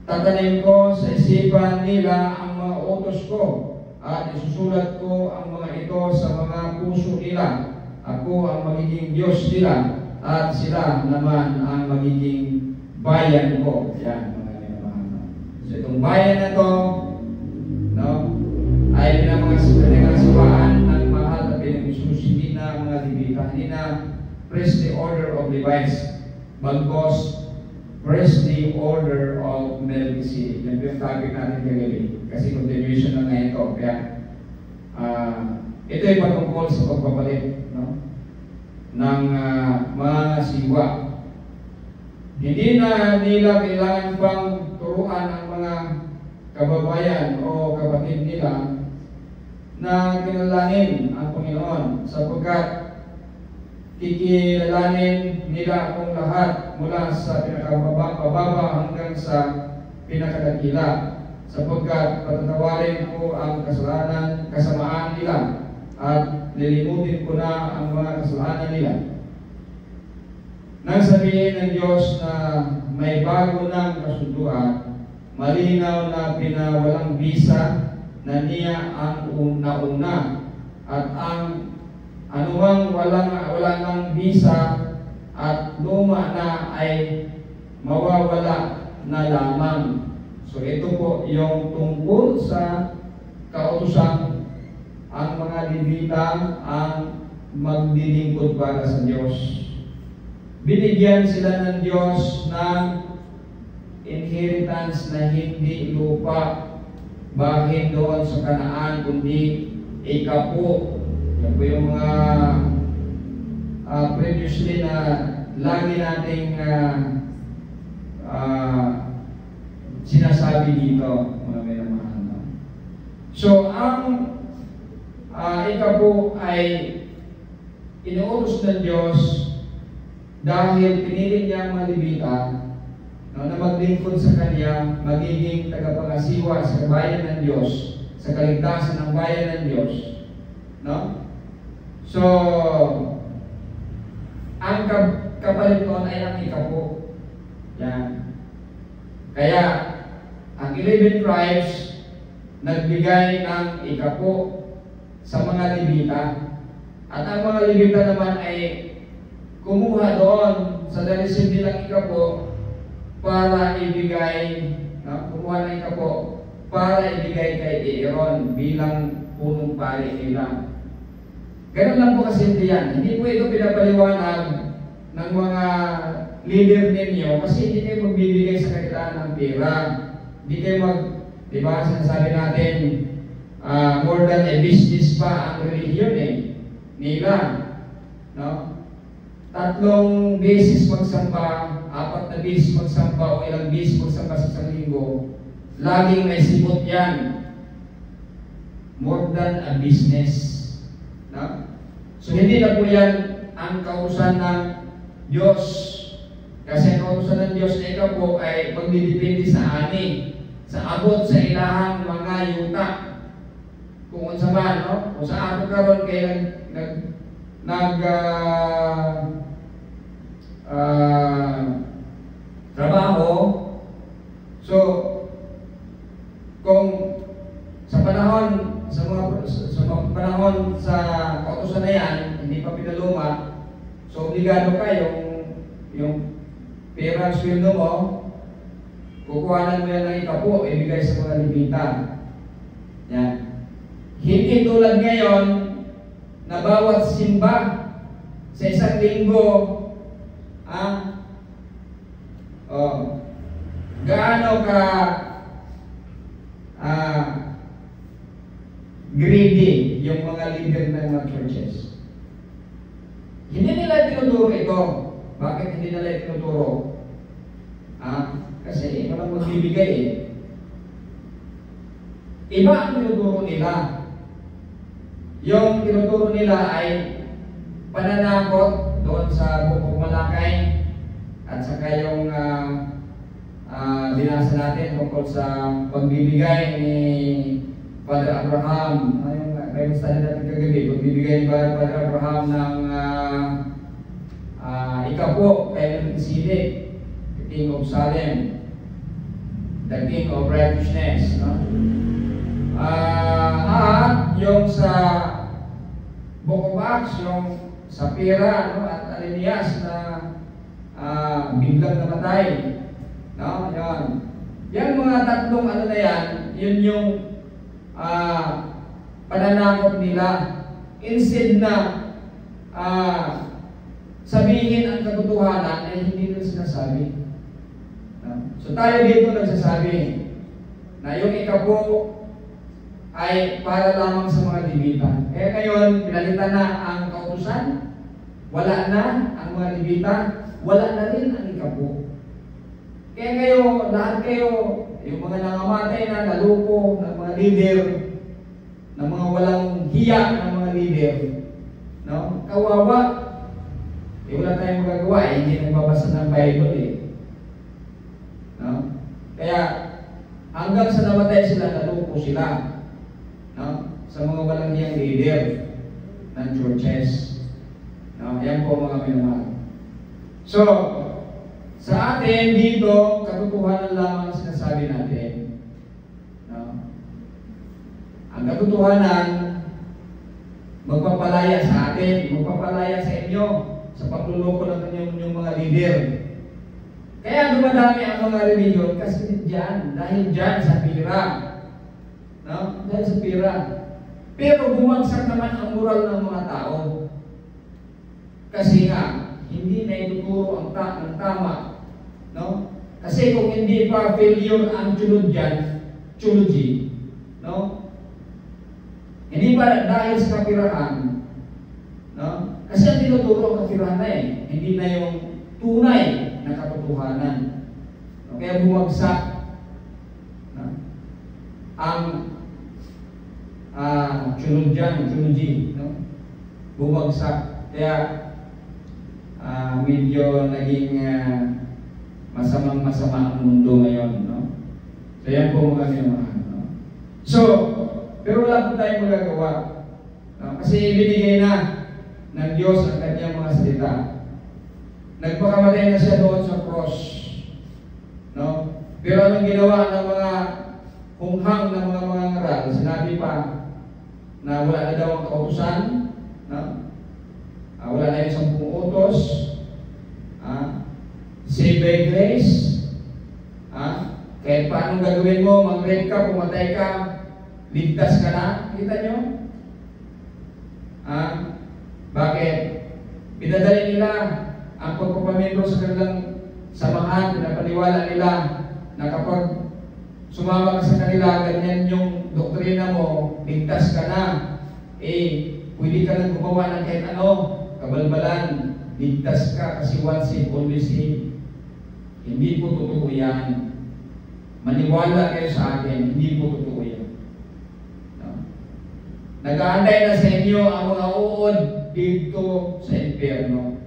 tatanim ko sa isipan nila ang mga utos ko at isusulat ko ang mga ito sa mga puso nila. Ako ang magiging Diyos nila at sila naman ang magiging bayan ko. Yan, mga minamahal. So itong bayan na to, no, ay pinangasiwaan ng mahal at pinag-isus, hindi na mga Levita, hindi na priestly order of Levites, bagkos priestly order of Melchizedek. Yan po yung topic natin kagabi. Kasi continuation na nga ito. Kaya ito ay patungkol sa pagpapalit, no, ng mga siwa. Hindi na nila kailangan pang turuan ang mga kababayan o kapatid nila na kilalanin ang Panginoon, sapagkat kikilalanin nila akong lahat mula sa pinakababa hanggang sa pinakadakila, sapagkat patatawarin ko ang kasamaan nila at lilimutin ko na ang mga kasalanan nila. Nang sabihin ng Diyos na may bago ng kasunduan, malinaw na pinawalang bisa na niya ang una at ang anumang wala ng bisa at luma na ay mawawala na lamang. So ito po yung tungkol sa kautusan ang mga Levita ang maglilingkod para sa Diyos. Binigyan sila ng Diyos ng inheritance na hindi lupa bahin doon sa Kanaan, kundi ikapo. Yan po yung mga previously na lagi nating sinasabi dito, mga minamahal. So, ang ikapo ay inuutos ng Diyos dahil pinili niya ang mga Levita, no, na maglingkod sa Kanya, magiging tagapangasiwa sa bayan ng Diyos, sa kaligtasan ng bayan ng Diyos. No? So, ang kapalit noon ay ang ikapo. Yan. Kaya, ang 11 tribes nagbigay ng ikapo sa mga Levita. At ang mga Levita naman ay kumuha doon sa dalisib nilang ikapo para ibigay, no? Kumuha ng ikapo para ibigay kay Aaron bilang punong pari nila. Ganun lang po kasi yan. Hindi po ito pinapaliwanag ng mga leader ninyo kasi hindi kayo magbibigay sa kanila ng pera. Hindi kayo di ba, sinasabi natin, more than a business pa ang religion nila. No? 3 beses magsamba, 4 na beses magsamba, o ilang beses magsamba sa isang linggo, laging may sipot yan. More than a business. No? So hindi na po yan ang kautusan ng Diyos. Kasi ang kautusan ng Diyos na ikaw po ay magdidepende sa ani, sa abot sa ilahang mga yuta. Kung sa man, no? Kung sa ako karon kayo trabaho. So, kung sa panahon sa kautusan na yan, hindi pa pinaluma, so obligado ka yung pera sweldo mo, kukuhanan mo yan ng ikapo, ibigay sa mga Levita. Yan. Hindi tulad ngayon na bawat simba sa isang linggo, gaano ka greedy yung mga leader ng mga churches. Hindi nila tinuturo ito. Bakit hindi nila tinuturo? Kasi walang magbibigay eh. Iba ang tinuturo nila. Yung tinuturo nila ay pananakot doon sa Bukog Malakay at saka yung binasa natin tungkol sa pagbibigay ni Father Abraham. Yung study natin kagabi, pagbibigay ni Father Abraham ng ikapo kay Melchizedek, the King of Salem, the King of Righteousness, no? At yung sa Book of Acts, yung Sapphira, no? At Ananias na biglang namatay, no? Yan mga tatlong ano na yan, yun yung pananakot nila. Instead na sabihin ang katotohanan ay hindi nila sinasabi. So tayo dito nagsasabi na yung ikapo ay para lamang sa mga Levita. Kaya ngayon, pinalitan na ang kautusan, wala na ang mga Levita, wala na rin ang ikapo. Kaya kayo, lahat kayo, yung mga nangamatay na naluko ng mga leader, ng mga walang hiya ng mga leader, no? Kawawa. Wala tayong magagawa eh, hindi nagbabasa ng Bible eh. No? Kaya hanggang sa namatay sila, naluko sila, no? Sa mga walang hiyang leader ng churches. No? Yan po mga minamahal. So, sa atin dito, katotohanan lamang sinasabi natin. No? Ang katotohanan, magpapalaya sa atin, magpapalaya sa inyo, sa pagluloko ng inyong mga leader. Kaya dumadami ang mga religion kasi dyan, dahil dyan sa pira. No? Dahil sa pira. Pero bumagsak naman ang moral ng mga tao. Kasi nga, hindi na ituturo ang tama. No? Kasi kung hindi pa failure ang tsunod dyan, tsunogy, no? Hindi pa dahil sa kapirahan, no? Kasi ang tinuturo ang kapirahan na eh, hindi na yung tunay na katotohanan. No? Kaya bumagsak, no? Ang tsunod dyan, tsunogy, no? Bumagsak. Kaya medyo naging masamang-masama ang mundo ngayon, no? So yan po mga minamahal, no? So, pero wala po tayong magagawa, no? Kasi binigay na ng Diyos ang kanyang mga salita. Nagpakamatay na siya doon sa cross, no? Pero anong ginawa ng mga hunghang ng mga ngaral? Sinabi pa na wala na daw ang kautusan, no? Wala na yung 10 utos, save by grace, kahit paanong gagawin mo, mag-rape ka, pumatay ka, ligtas ka na. Kita nyo? Bakit? Pinadali nila ang pagpapamembro sa kanilang samahan, pinapaniwala nila na kapag sumama ka sa kanila, ganyan yung doktrina mo, ligtas ka na. Pwede ka nang gumawa ng kahit ano, kabalbalan, ligtas ka kasi once saved, always saved. Hindi po totoo yan. Maniwala kayo sa akin, hindi po totoo yan. No? Nag-aantay na sa inyo ang mga uod dito sa impyerno.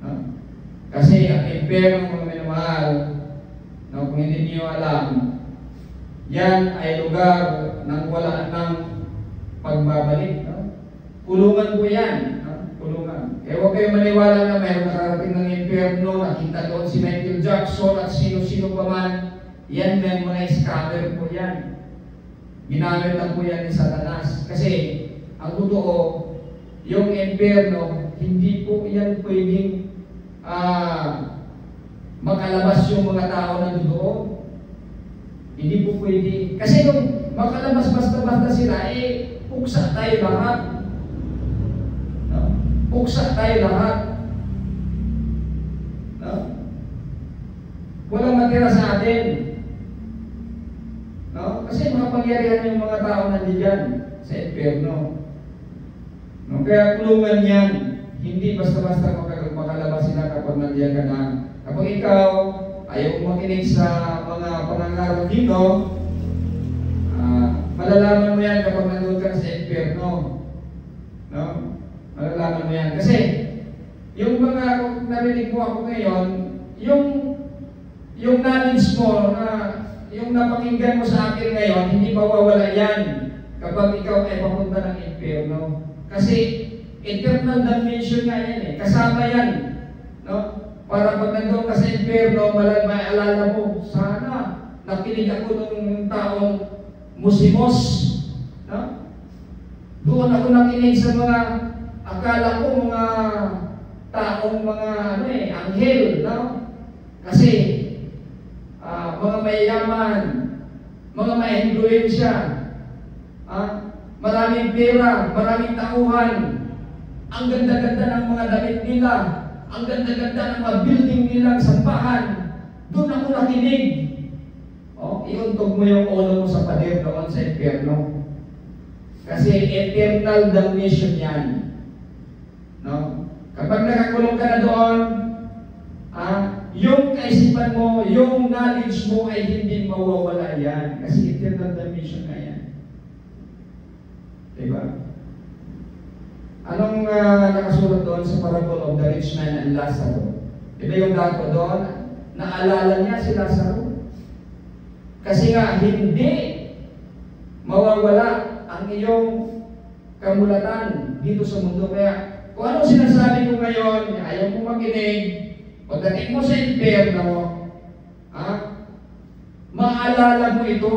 No? Kasi ang impyerno, mga minamahal, no, kung hindi niyo alam, yan ay lugar ng wala ng pagbabalik. No? Kulungan po yan. Kulungan. Huwag kayo maniwala na mayroon nakarating ng impyerno, nakita doon si Michael Jackson at sino-sino pa man. Yan may mga scammer po yan. Ginamit lang po yan ni Satanas. Kasi, ang totoo, yung impyerno, hindi po yan pwedeng makalabas yung mga tao na doon. Hindi po pwede. Kasi makalabas basta-basta sila, uksa tayo lahat. No? Uksa tayo lahat. No? Walang matira sa atin. No? Kasi makapangyarihan yung mga tao nandiyan sa impyerno. No? Kaya kulungan yan. Hindi basta-basta makalabas sila kapag nandiyan ka na. Kapag ikaw ayaw makinig sa mga pangangaral dito, malalaman mo yan kapag nandun ka sa impyerno. No? Malalaman mo yan. Kasi, yung mga narinig mo ako ngayon, yung knowledge mo na yung napakinggan mo sa akin ngayon, hindi mawawala yan kapag ikaw ay papunta ng impyerno. Kasi, eternal damnation nga yan kasama yan. No? Para pag nandun ka sa impyerno, maalala mo, sana nakinig ako ng taong musimos. No? Doon ako nakinig sa mga, akala ko mga taong mga anghel. No? Kasi, mga mayayaman, mga ma-influensya, maraming pera, maraming tauhan, ang ganda-ganda ng mga damit nila, ang ganda-ganda ng mga building nilang sambahan, doon ako nakinig. Iuntog mo yung ulo mo sa pader doon sa impyerno. Kasi eternal damnation yan. No? Kapag nakakulong ka na doon, yung kaisipan mo, yung knowledge mo ay hindi mawawala yan. Kasi eternal damnation na yan. Diba? Anong nakasulat doon sa parable of the rich man and Lazaro? Diba yung dato doon? Naalala niya si Lazaro? Kasi nga, hindi mawawala ang iyong kamulatan dito sa mundo. Kaya, kung anong sinasabi ko ngayon, ayaw mo makinig, pagdating mo sa impyerno, maalala mo ito.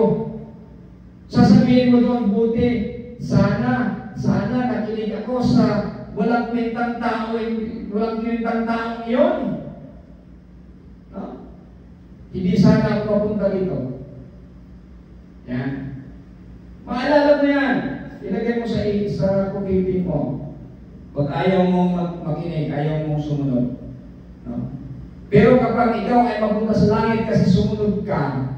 Sasabihin mo doon, buti, sana nakinig ako sa walang kwentang tao, walang kwentang taong yun. No? Hindi sana ako mapunta dito. Yan. Maalala mo yan. Ilagay mo sa computer mo. Pag ayaw mong makinig, ayaw mong sumunod. No? Pero kapag ikaw ay mapunta sa langit kasi sumunod ka,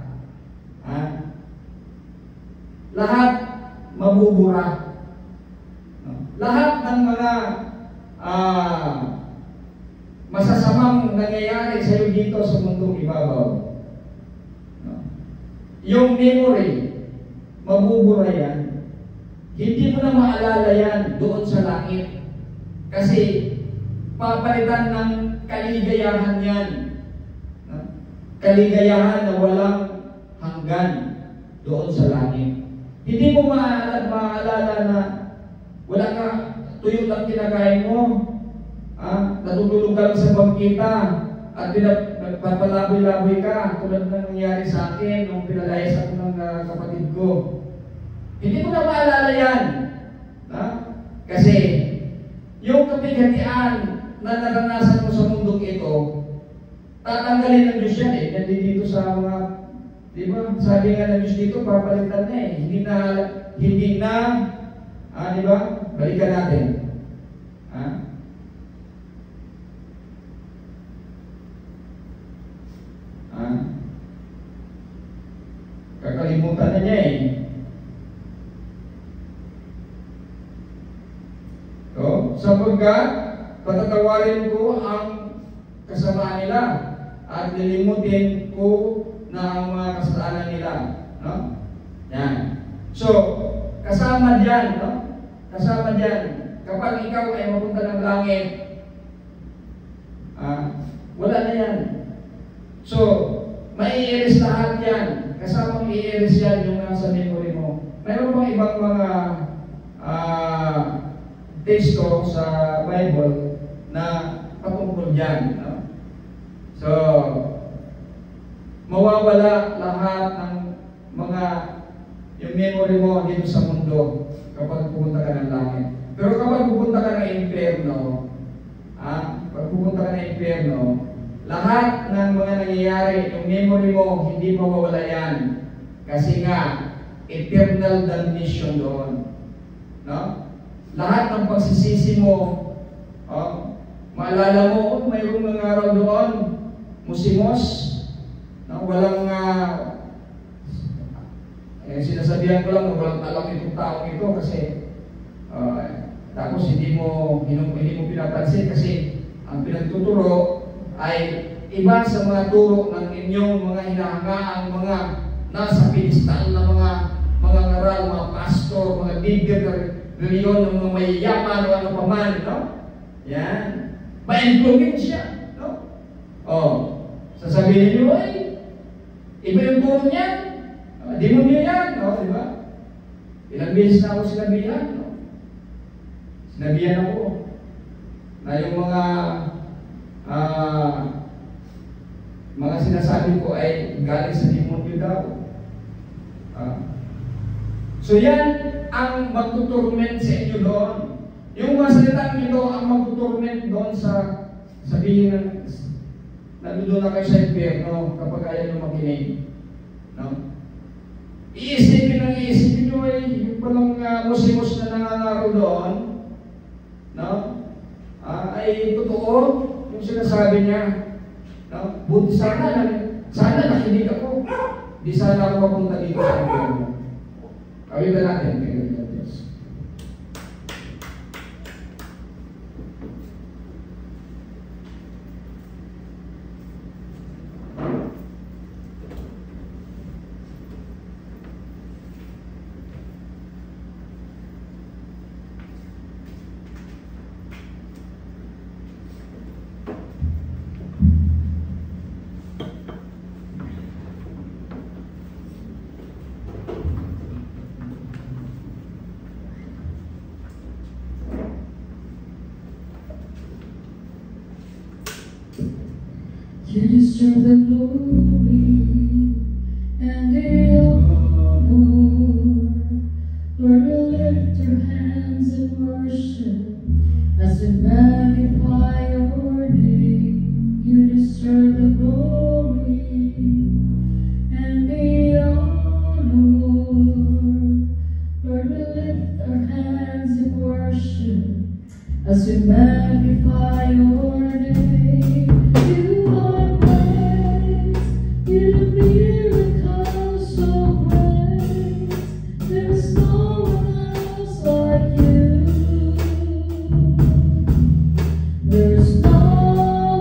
lahat mabubura. No? Lahat ng mga masasamang nangyayari sa iyo dito sa mundong ibabaw. No? Yung memory, mabubura yan. Hindi mo na maalala yan doon sa langit. Kasi papalitan ng kaligayahan yan. No? Kaligayahan na walang hanggan doon sa langit. Hindi mo maalala na wala ka, tuyo lang kinakain mo, natutulog ka lang sa bangkita, at papalaboy-laboy ka, tulad ng nangyari sa akin nung pinalayas ako ng kapatid ko. Hindi mo na maalala yan. Kasi, yung kapighatian na naranasan mo sa mundong ito, tatanggalin ng Diyos yan nandito sa mga, di ba? Sabi nga ng Diyos dito, papalitan na Hindi na, di ba? Balikan natin. Kakalimutan na niya sapagkat patatawarin ko ang kasamaan nila at lilimutin ko na ang mga kasalanan nila. No? Yan. So, kasama dyan, no? Kasama dyan. Kapag ikaw ay mapunta ng langit, wala na yan. So, mai-erase lahat yan. Kasama i-erase yan yung nasa memory mo. Mayroon bang ibang mga teksto sa Bible na patungkol dyan. No? So, mawawala lahat ng mga yung memory mo dito sa mundo kapag pupunta ka ng langit. Pero kapag pupunta ka ng impyerno, pag pupunta ka ng impyerno, lahat ng mga nangyayari, yung memory mo, hindi mawawala yan. Kasi nga, eternal damnation doon. No? Lahat ng pagsisisi mo, maalala mo, mayroong mga araw doon, musimos, no? Walang, sinasabihan ko lang na walang alam itong taong ito kasi, tapos hindi mo pinapansin kasi ang pinagtuturo ay iba sa mga turo ng inyong mga hinahangaang mga nasa pedestal na mga ngaral, mga pastor, mga leader ng reliyon, ng mga mayayaman o ano paman, no? Yan. Ma-influensya, no? Sasabihin nyo, ay, iba yung turo niyan. Demonyo yan, no? Di ba? Ilang beses na ako sinabihan, no? Sinabihan ako na yung mga sinasabi ko ay galing sa demonyo daw. So yan ang magtuturment sa inyo doon. Yung mga salitang ito ang magtuturment doon sa sabihin ng nandun na kayo sa impyerno kapag ayaw nyo makinig. No? Iisipin nyo ay yung palang musimos na nangangaro doon, no? Ay totoo yung sinasabi niya. No? Buti sana nakinig ako. Di sana ako mapunta dito sa impyerno. Kawin ba natin? Yes. You deserve the glory and the honor. Lord, we lift our hands in worship as we magnify your name. You deserve the glory and the honor. Lord, we lift our hands in worship as we magnify your name. You are great, you do miracles so great. There's no one else like you. There's no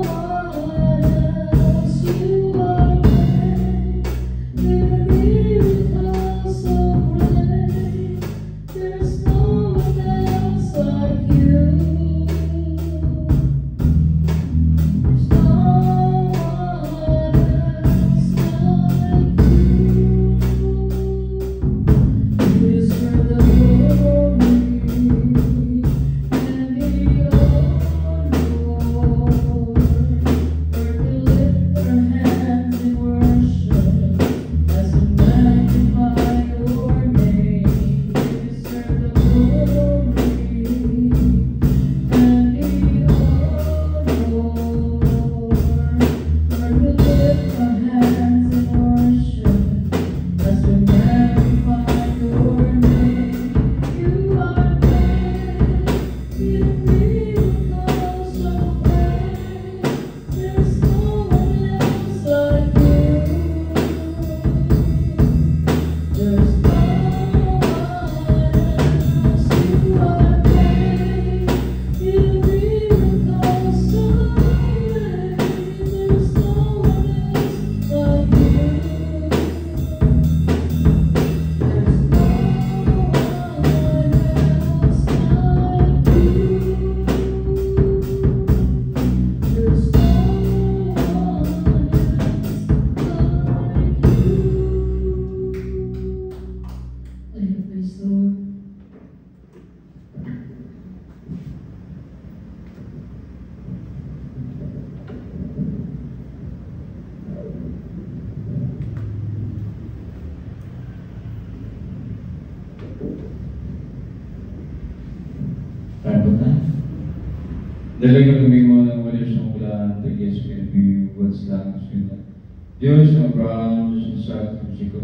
one else. You are great, you do miracles so great. There's no one else like you. Dalaga kami mga walis ng mula Teges Philippine Words lang sila. Diyos ng Abraham, Diyos ng Isaac, Diyos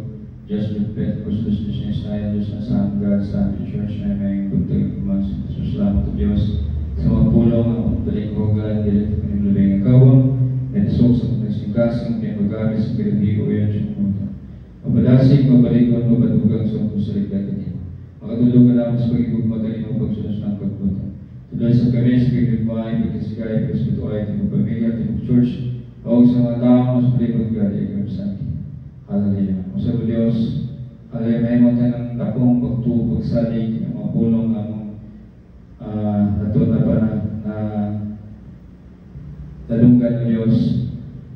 Diyos ng Pentecostal Nations tayo, Diyos na sa hanggang sa aming church na may buntag mas salamat o Diyos sa mga pulong ang balik ko galang dito ng lubing ng kawang at isok sa mga singkasang pinag-agamit sa pinag-igo yan siya pumunta. Mabadasig, mabalikon, mabadugang sa mga salita niya. Makatulungan namin sa pag-ibig magaling o pagsunas ng pagpunta. Tuloy sa kami sa pag-ibig pagkasigay, pagkasituay, ng pamilya, ng church, o sa mga tao mas pag-ibig ikaw sa akin. Hallelujah. O sa Diyos, hallelujah, may mga ng takong pagsalig, ng mga pulong ng nato na talunggan ng Diyos.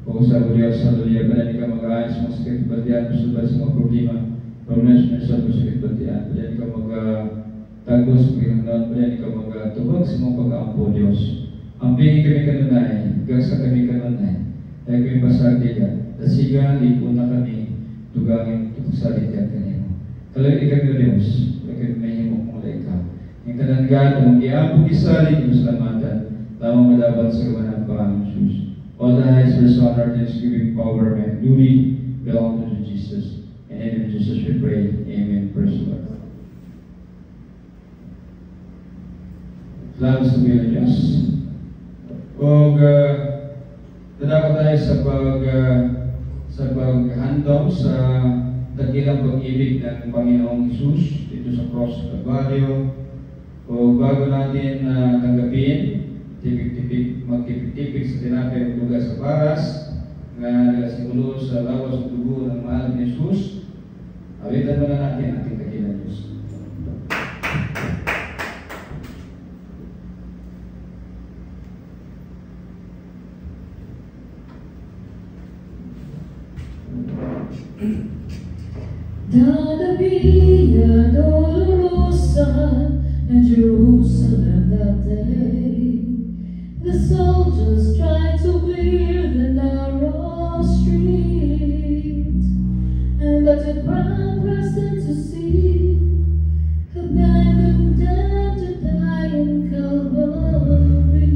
O sa Diyos, hallelujah, para hindi ka mag-aayos sa mga sakit batian, sa mga problema sa sakit batian, para hindi ka mag-tagos, para hindi ka mag-tubag sa mga pag-aampo, Diyos. Ang bigay kami kanunay, gasa kami kanunay, ay kami pasagdi ka. Tasiga, lipo na kami, tugangin, tukusalit yan kanino. Kalagay kami o Diyos, kami may himok mong ikaw. Yung kananggan, ang iapog isalit, yung salamatan, lamang malaban sa kawanan pa ang Diyos. All the highest honor, thanksgiving, power, and glory belong to Jesus. And in Jesus we pray. Amen. Praise the Lord. Salamat sa Panginoon Diyos. Dadako tayo sa paghandom sa dakilang pag-ibig ng Panginoong Hesus dito sa cross ng Calvario. O bago natin tanggapin, magtipik-tipik sa tinapay ng lugar sa paras na nagasimulo sa lawas ng dugo ng mahal ni Hesus, awitan muna natin ating dakilang Diyos. Dada Via Dolorosa in Jerusalem that day, the soldiers tried to clear the narrow street, and but the crowd pressed in to see a man condemned to die in Calvary.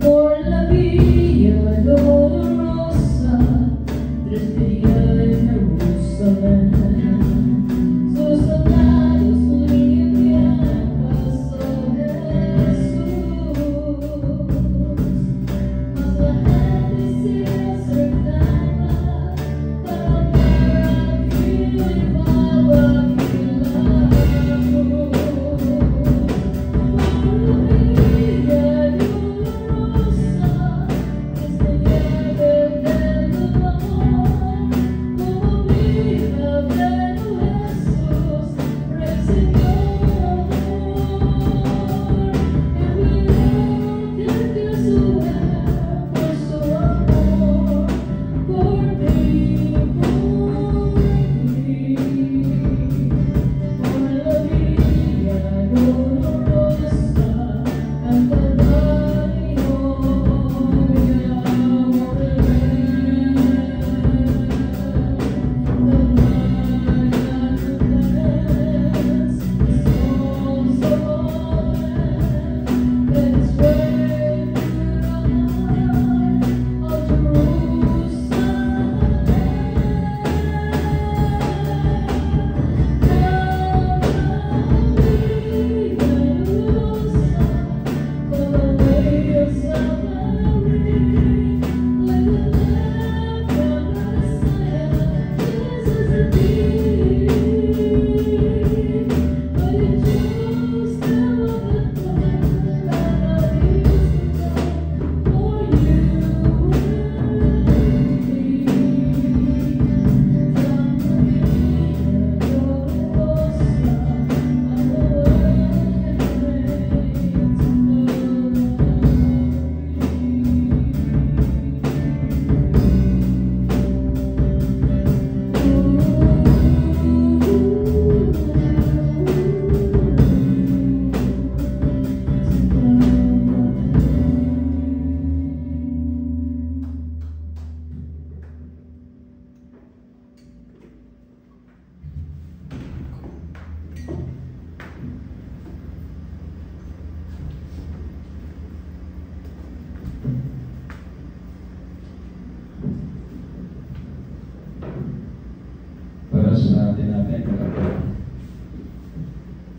Por la Via Dolorosa, tres días en Jerusalén, sus soldados lidian pasó Jesús, mas la gente se acercaba para ver aquel milagro.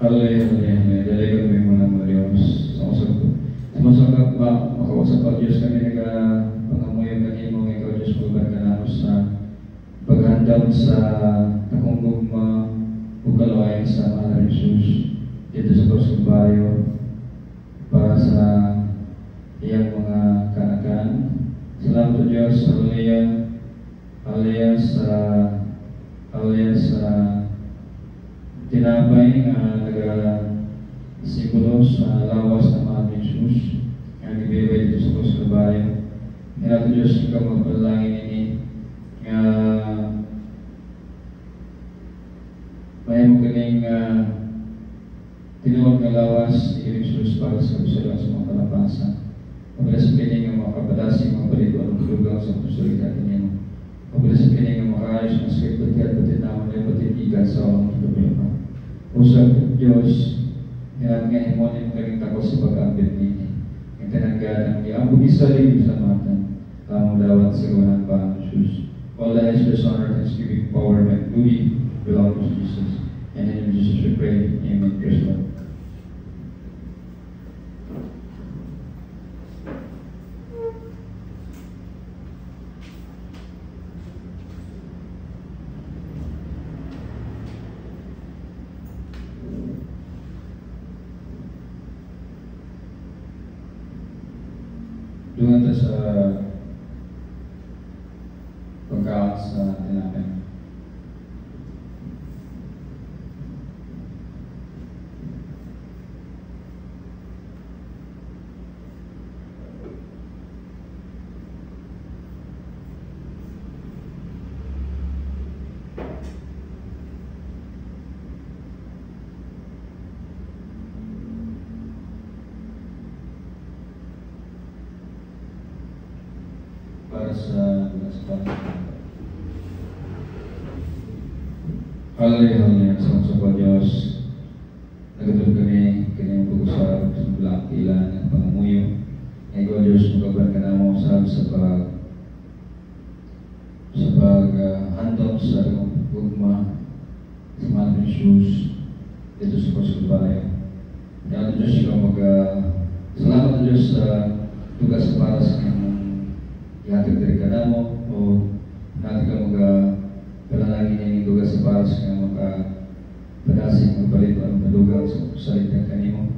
Haleluya, haleluya. Dali kami muna mga Diyos. Sumasagap ba, makausap ka Diyos kami nagpangamuyo kanimo, ikaw Diyos magban ka namin sa paghandam sa nakungugma o kalawayan sa Mahal Jesus dito sa Kalbaryo para sa iyang mga kanakan. Salamat o Diyos, haleluya, haleluya sa tinapay na nag-simbolo sa lawas ng Mahal Jesus ang ibibay dito sa Kalbaryo. Hinato Diyos, ikaw magpalangin ini nga may mo kaning tinuod nga lawas ni Jesus para sa kapusulan sa mga kalapasan. Pagkala sa pining nga makapadasi mga balito ng lugaw sa kapusulan natin. Pagkala sa pining nga makaayos ng skripto at patinawan na patitigan sa walang problema. Usap Diyos, hinat nga himonin mo kaming takos sa pag-ambit nini. Ang tananggan ang iambog isali sa matan. Tamang dawat sa gawanan pa ang Jesus. All the highest honor, thanksgiving, power, and glory belong to Jesus. And in Jesus we pray. Amen. Praise the Lord. Doon natin sa pagkakas sa tinapay. Para sa haleluya, haleluya. Sa Diyos, nagatulog kami kanyang pag-usap sa mula ilan at pangamuyo. Ikaw Diyos, magaban ka na mo sa pag-handong sa gugma sa Mahal Jesus dito sa Kalbaryo. Kaya Diyos, ikaw salamat Diyos sa tugas para sa ihatag dari ka na mo o natin ka panalangin yung dugas sa paras nga makapadasing magpalit ang madugang sa salita kanimo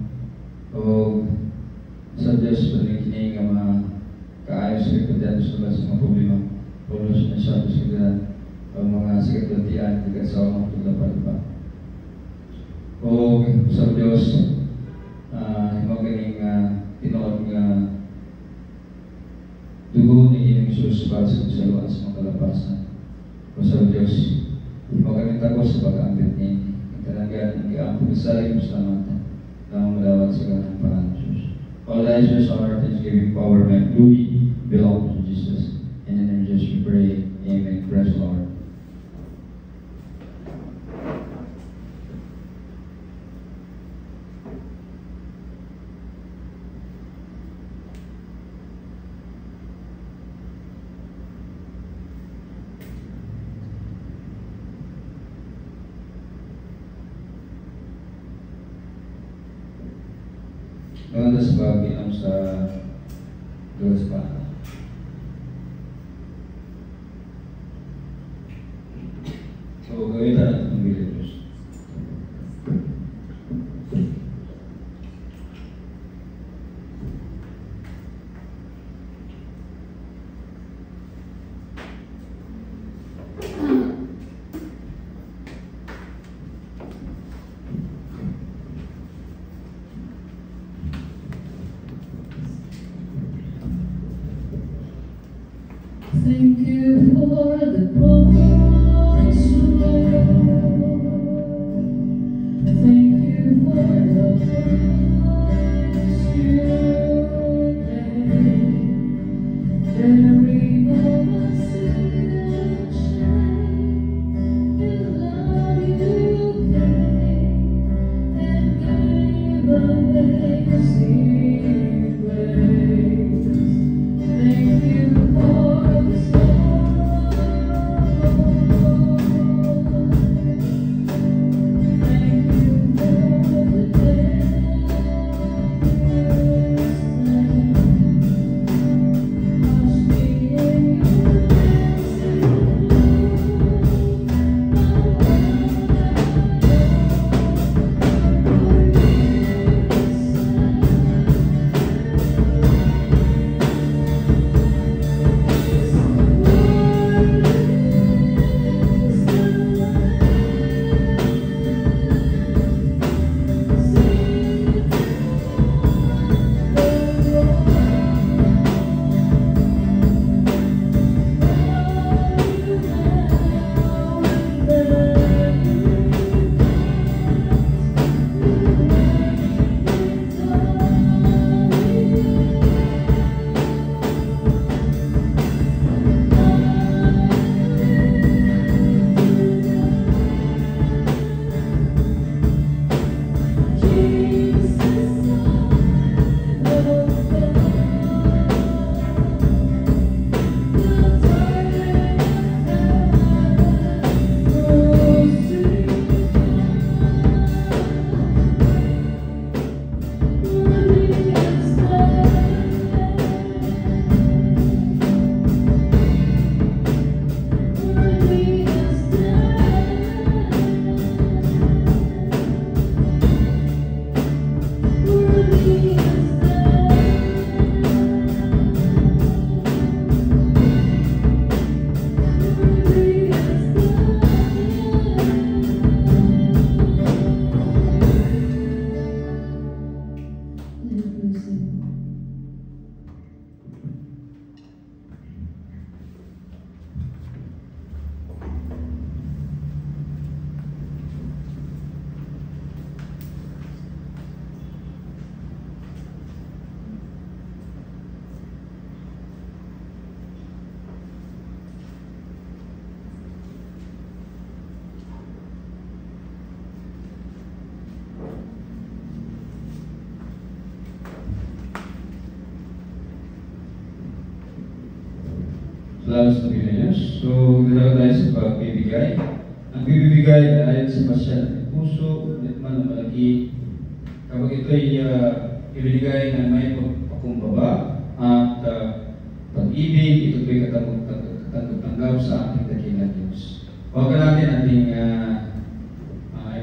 o sa Diyos paningin nga makaayos sa ipagdaan sa mga problema o sa masyado sa ang mga sigatlatian hanggang sa mga tulapan pa o sa Diyos magaling tinood nga dugo ni Jesus para sa kasaluan sa mga kalapasan. O sa Diyos, magaling ako sa pag-ambit niya. Ang tananggan ang i-ampun sa iyong salamatan na malawat sa ganang parang Jesus. All the Jesus, honor, thanksgiving, power, and glory belong to Jesus. And in Jesus we pray. Amen. Praise the Lord. Maganda sa pag-inom sa Diyos pa. So, gawin na natin ang bilis Diyos. Thank you for the cross, Lord. Thank you for the price you paid, bearing all my sin and shame. In love you came and gave amazing grace. Thank you for the Aplausos na Pilipinas. So, dalawa tayo sa pagbibigay. Ang bibigay ay ayon sa pasya ng puso, ulit man na malaki. Kapag ito'y ibinigay na may pagkumbaba at pag-ibig, ito po'y katanggap sa ating dakilang Diyos. Huwag ka natin ating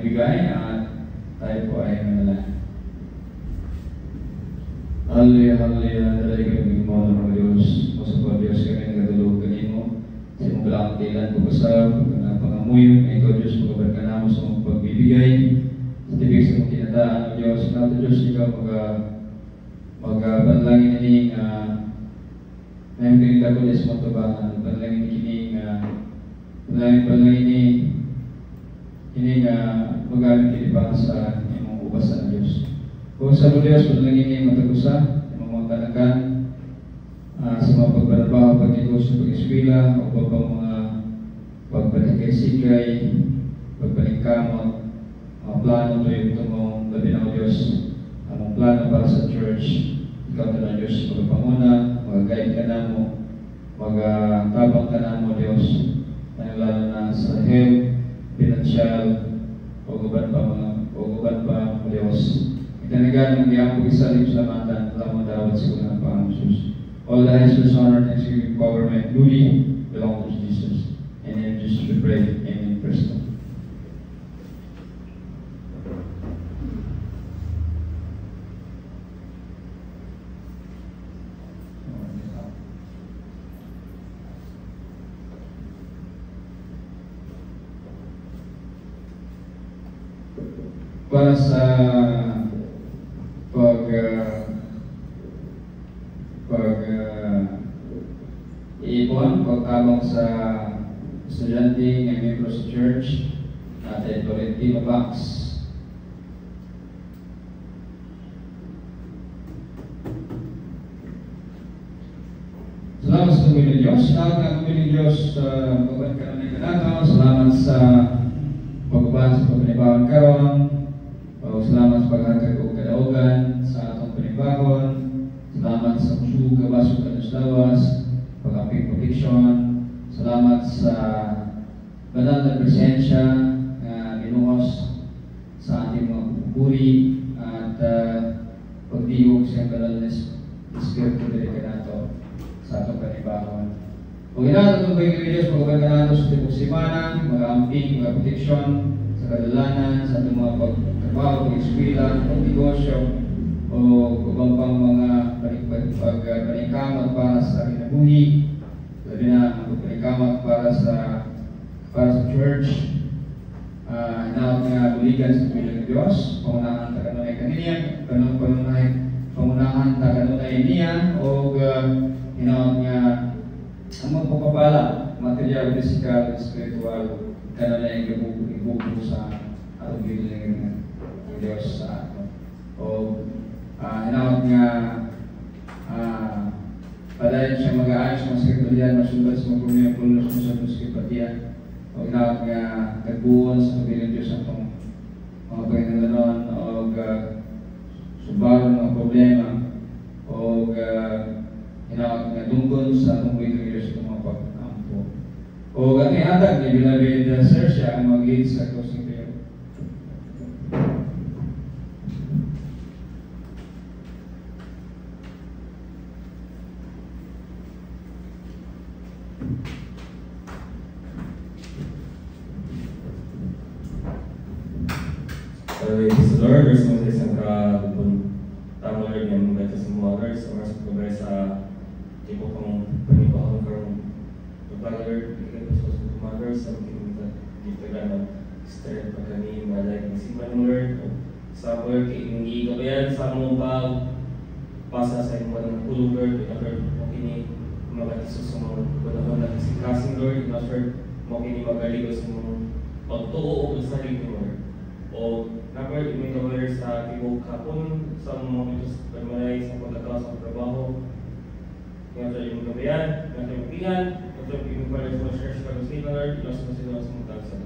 ibigay at tayo po ay manalangin. Hallelujah, hallelujah, dalay kami mo ng mga Diyos. Sa po Diyos kami nagatulog kanino. Sa imong balang kailan pag-usap, pangamuyo, may ikaw Diyos, magabar ka na mo sa mong pagbibigay. Sa tibig sa mong kinataan ng Diyos. Nato Diyos, ikaw magpanalangin na ning ngayon pinagdago Diyos mo ito ba? Panalangin kining panalangin ni kining magamit kinipa sa imong ubasan ng Diyos. Kung sa mo Diyos, panalangin ni matagusa, imong mga kanakan, sa mga pagbatrabaho, pag-negosyo, pag-eskwela, o pang mga pagpatikay-sikay, pagpaningkamot, mga plano to yung itong gabi ng Diyos, ang plano para sa church, ikaw na ng Diyos, magpanguna, mag-guide ka na mo, mag-tabang ka na mo Diyos, lalo na sa health, financial, o guban pa mo Diyos. Itanagan ng iyang pag-isalim sa matan, lamang dawat sa unang Panginoon. All the highest honor, thanksgiving, power, and glory belong to Jesus. And in Jesus we pray. Amen. Praise God. Para sa pagtabang sa estudyante ng membro sa church natin Tolentino Box. Salamat sa tumulong Diyos. Salamat na tumulong Diyos sa pagbabat ka ng kanataw. Salamat sa pagbabat sa pagpanibawan karon. Salamat sa paghatag o kadaugan sa atong panibahon. Salamat sa kusog kabasog ka ng lawas, pag-amping protection. Salamat sa banal na presensya na binuhos sa ating mga pupuri at pagdiwog sa banal na Espiritu Dili nato sa atong panibahon. Kung inato itong bagay ng Diyos, pagkaban ka nato sa tibok simana, mga-amping, mga protection sa kadalanan, sa atong mga pagtrabaho, pag-eskwela, pag-negosyo, o kubang pang mga paningkamot para sa kinabuhi, labi na ang paningkamot para sa church, inaot nga buligan sa tuwing ng Diyos, pangunahan ta kanunay kanina, pangunahan ta kanunay niya, o inaot nga ang magpapapala, material, physical, spiritual, kanunay ibubuo sa atong giling ng Diyos sa ato. O inaot nga padayon siya mag-aayos mga sekretariyan, masulat sa mga pulos mo sa musikipatiyan. O inaot nga nagbuon sa pagbilang Diyos ang mga pagkakalanon o subaron mga problema o inaot nga tungkol sa atong pagbilang Diyos sa mga pag-ampo. O ating atag ni Beloved Sir siya ang mag-lead sa closing prayer. Praise the Lord. There's no isang tama Lord nga mga sa mga Lord sa mga pagkabay sa tipo kong panibahon karong pagbagal Lord ikay sa mga Lord sa mga dito gano'n strength pa kami malay ng simpan Lord sa work hindi gabayan sa mga pag pasa sa imong ng kulog Lord Lord mo kini magatisos sa mga panahon na si Kasing Lord Lord mo kini magaligo sa mga pagtuo o sa sarili Lord o number may kawaler sa tibok hapon sa mga ito sa pagmalay sa pagkakaw sa trabaho nga sa yung gabayan, nga sa yung pingan, nga sa yung pala sa church ka sa Lord, ilas mo sila sa mga tansa.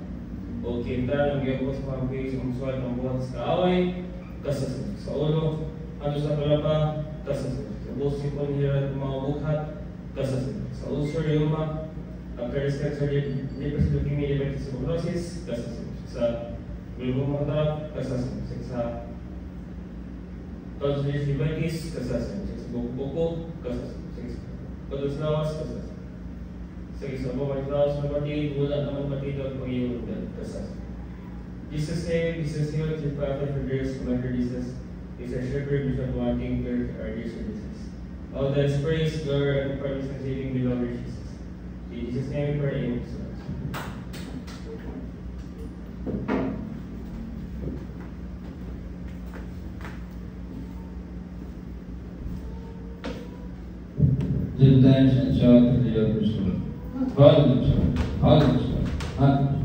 O kinta ng gaya sa mga pay sa musual ng buhat sa kaaway, kasas sa ulo, ano sa palapa, kasas sa busi po nila mga bukhat, kasas. Sa ulcer, rheuma, after respect surgery, liver leukemia, diabetes, tuberculosis, kasas. Sa glaucoma cataract, kasas. Sa tonsillitis, kasas. Sa buko, kasas. Sa lawas, kasas. Sa mga lawas na batid, wala naman batid at pag-iulan, kasas. Jesus name, Jesus healed, His prophet for years, commander Jesus. Is a shepherd, bishop, walking, church, our dear Jesus. All that is praise, glory, and promise and saving beloved Jesus. In Jesus' name we pray, amen. Give thanks and shout to the Lord. Hallelujah. Hallelujah. Hallelujah.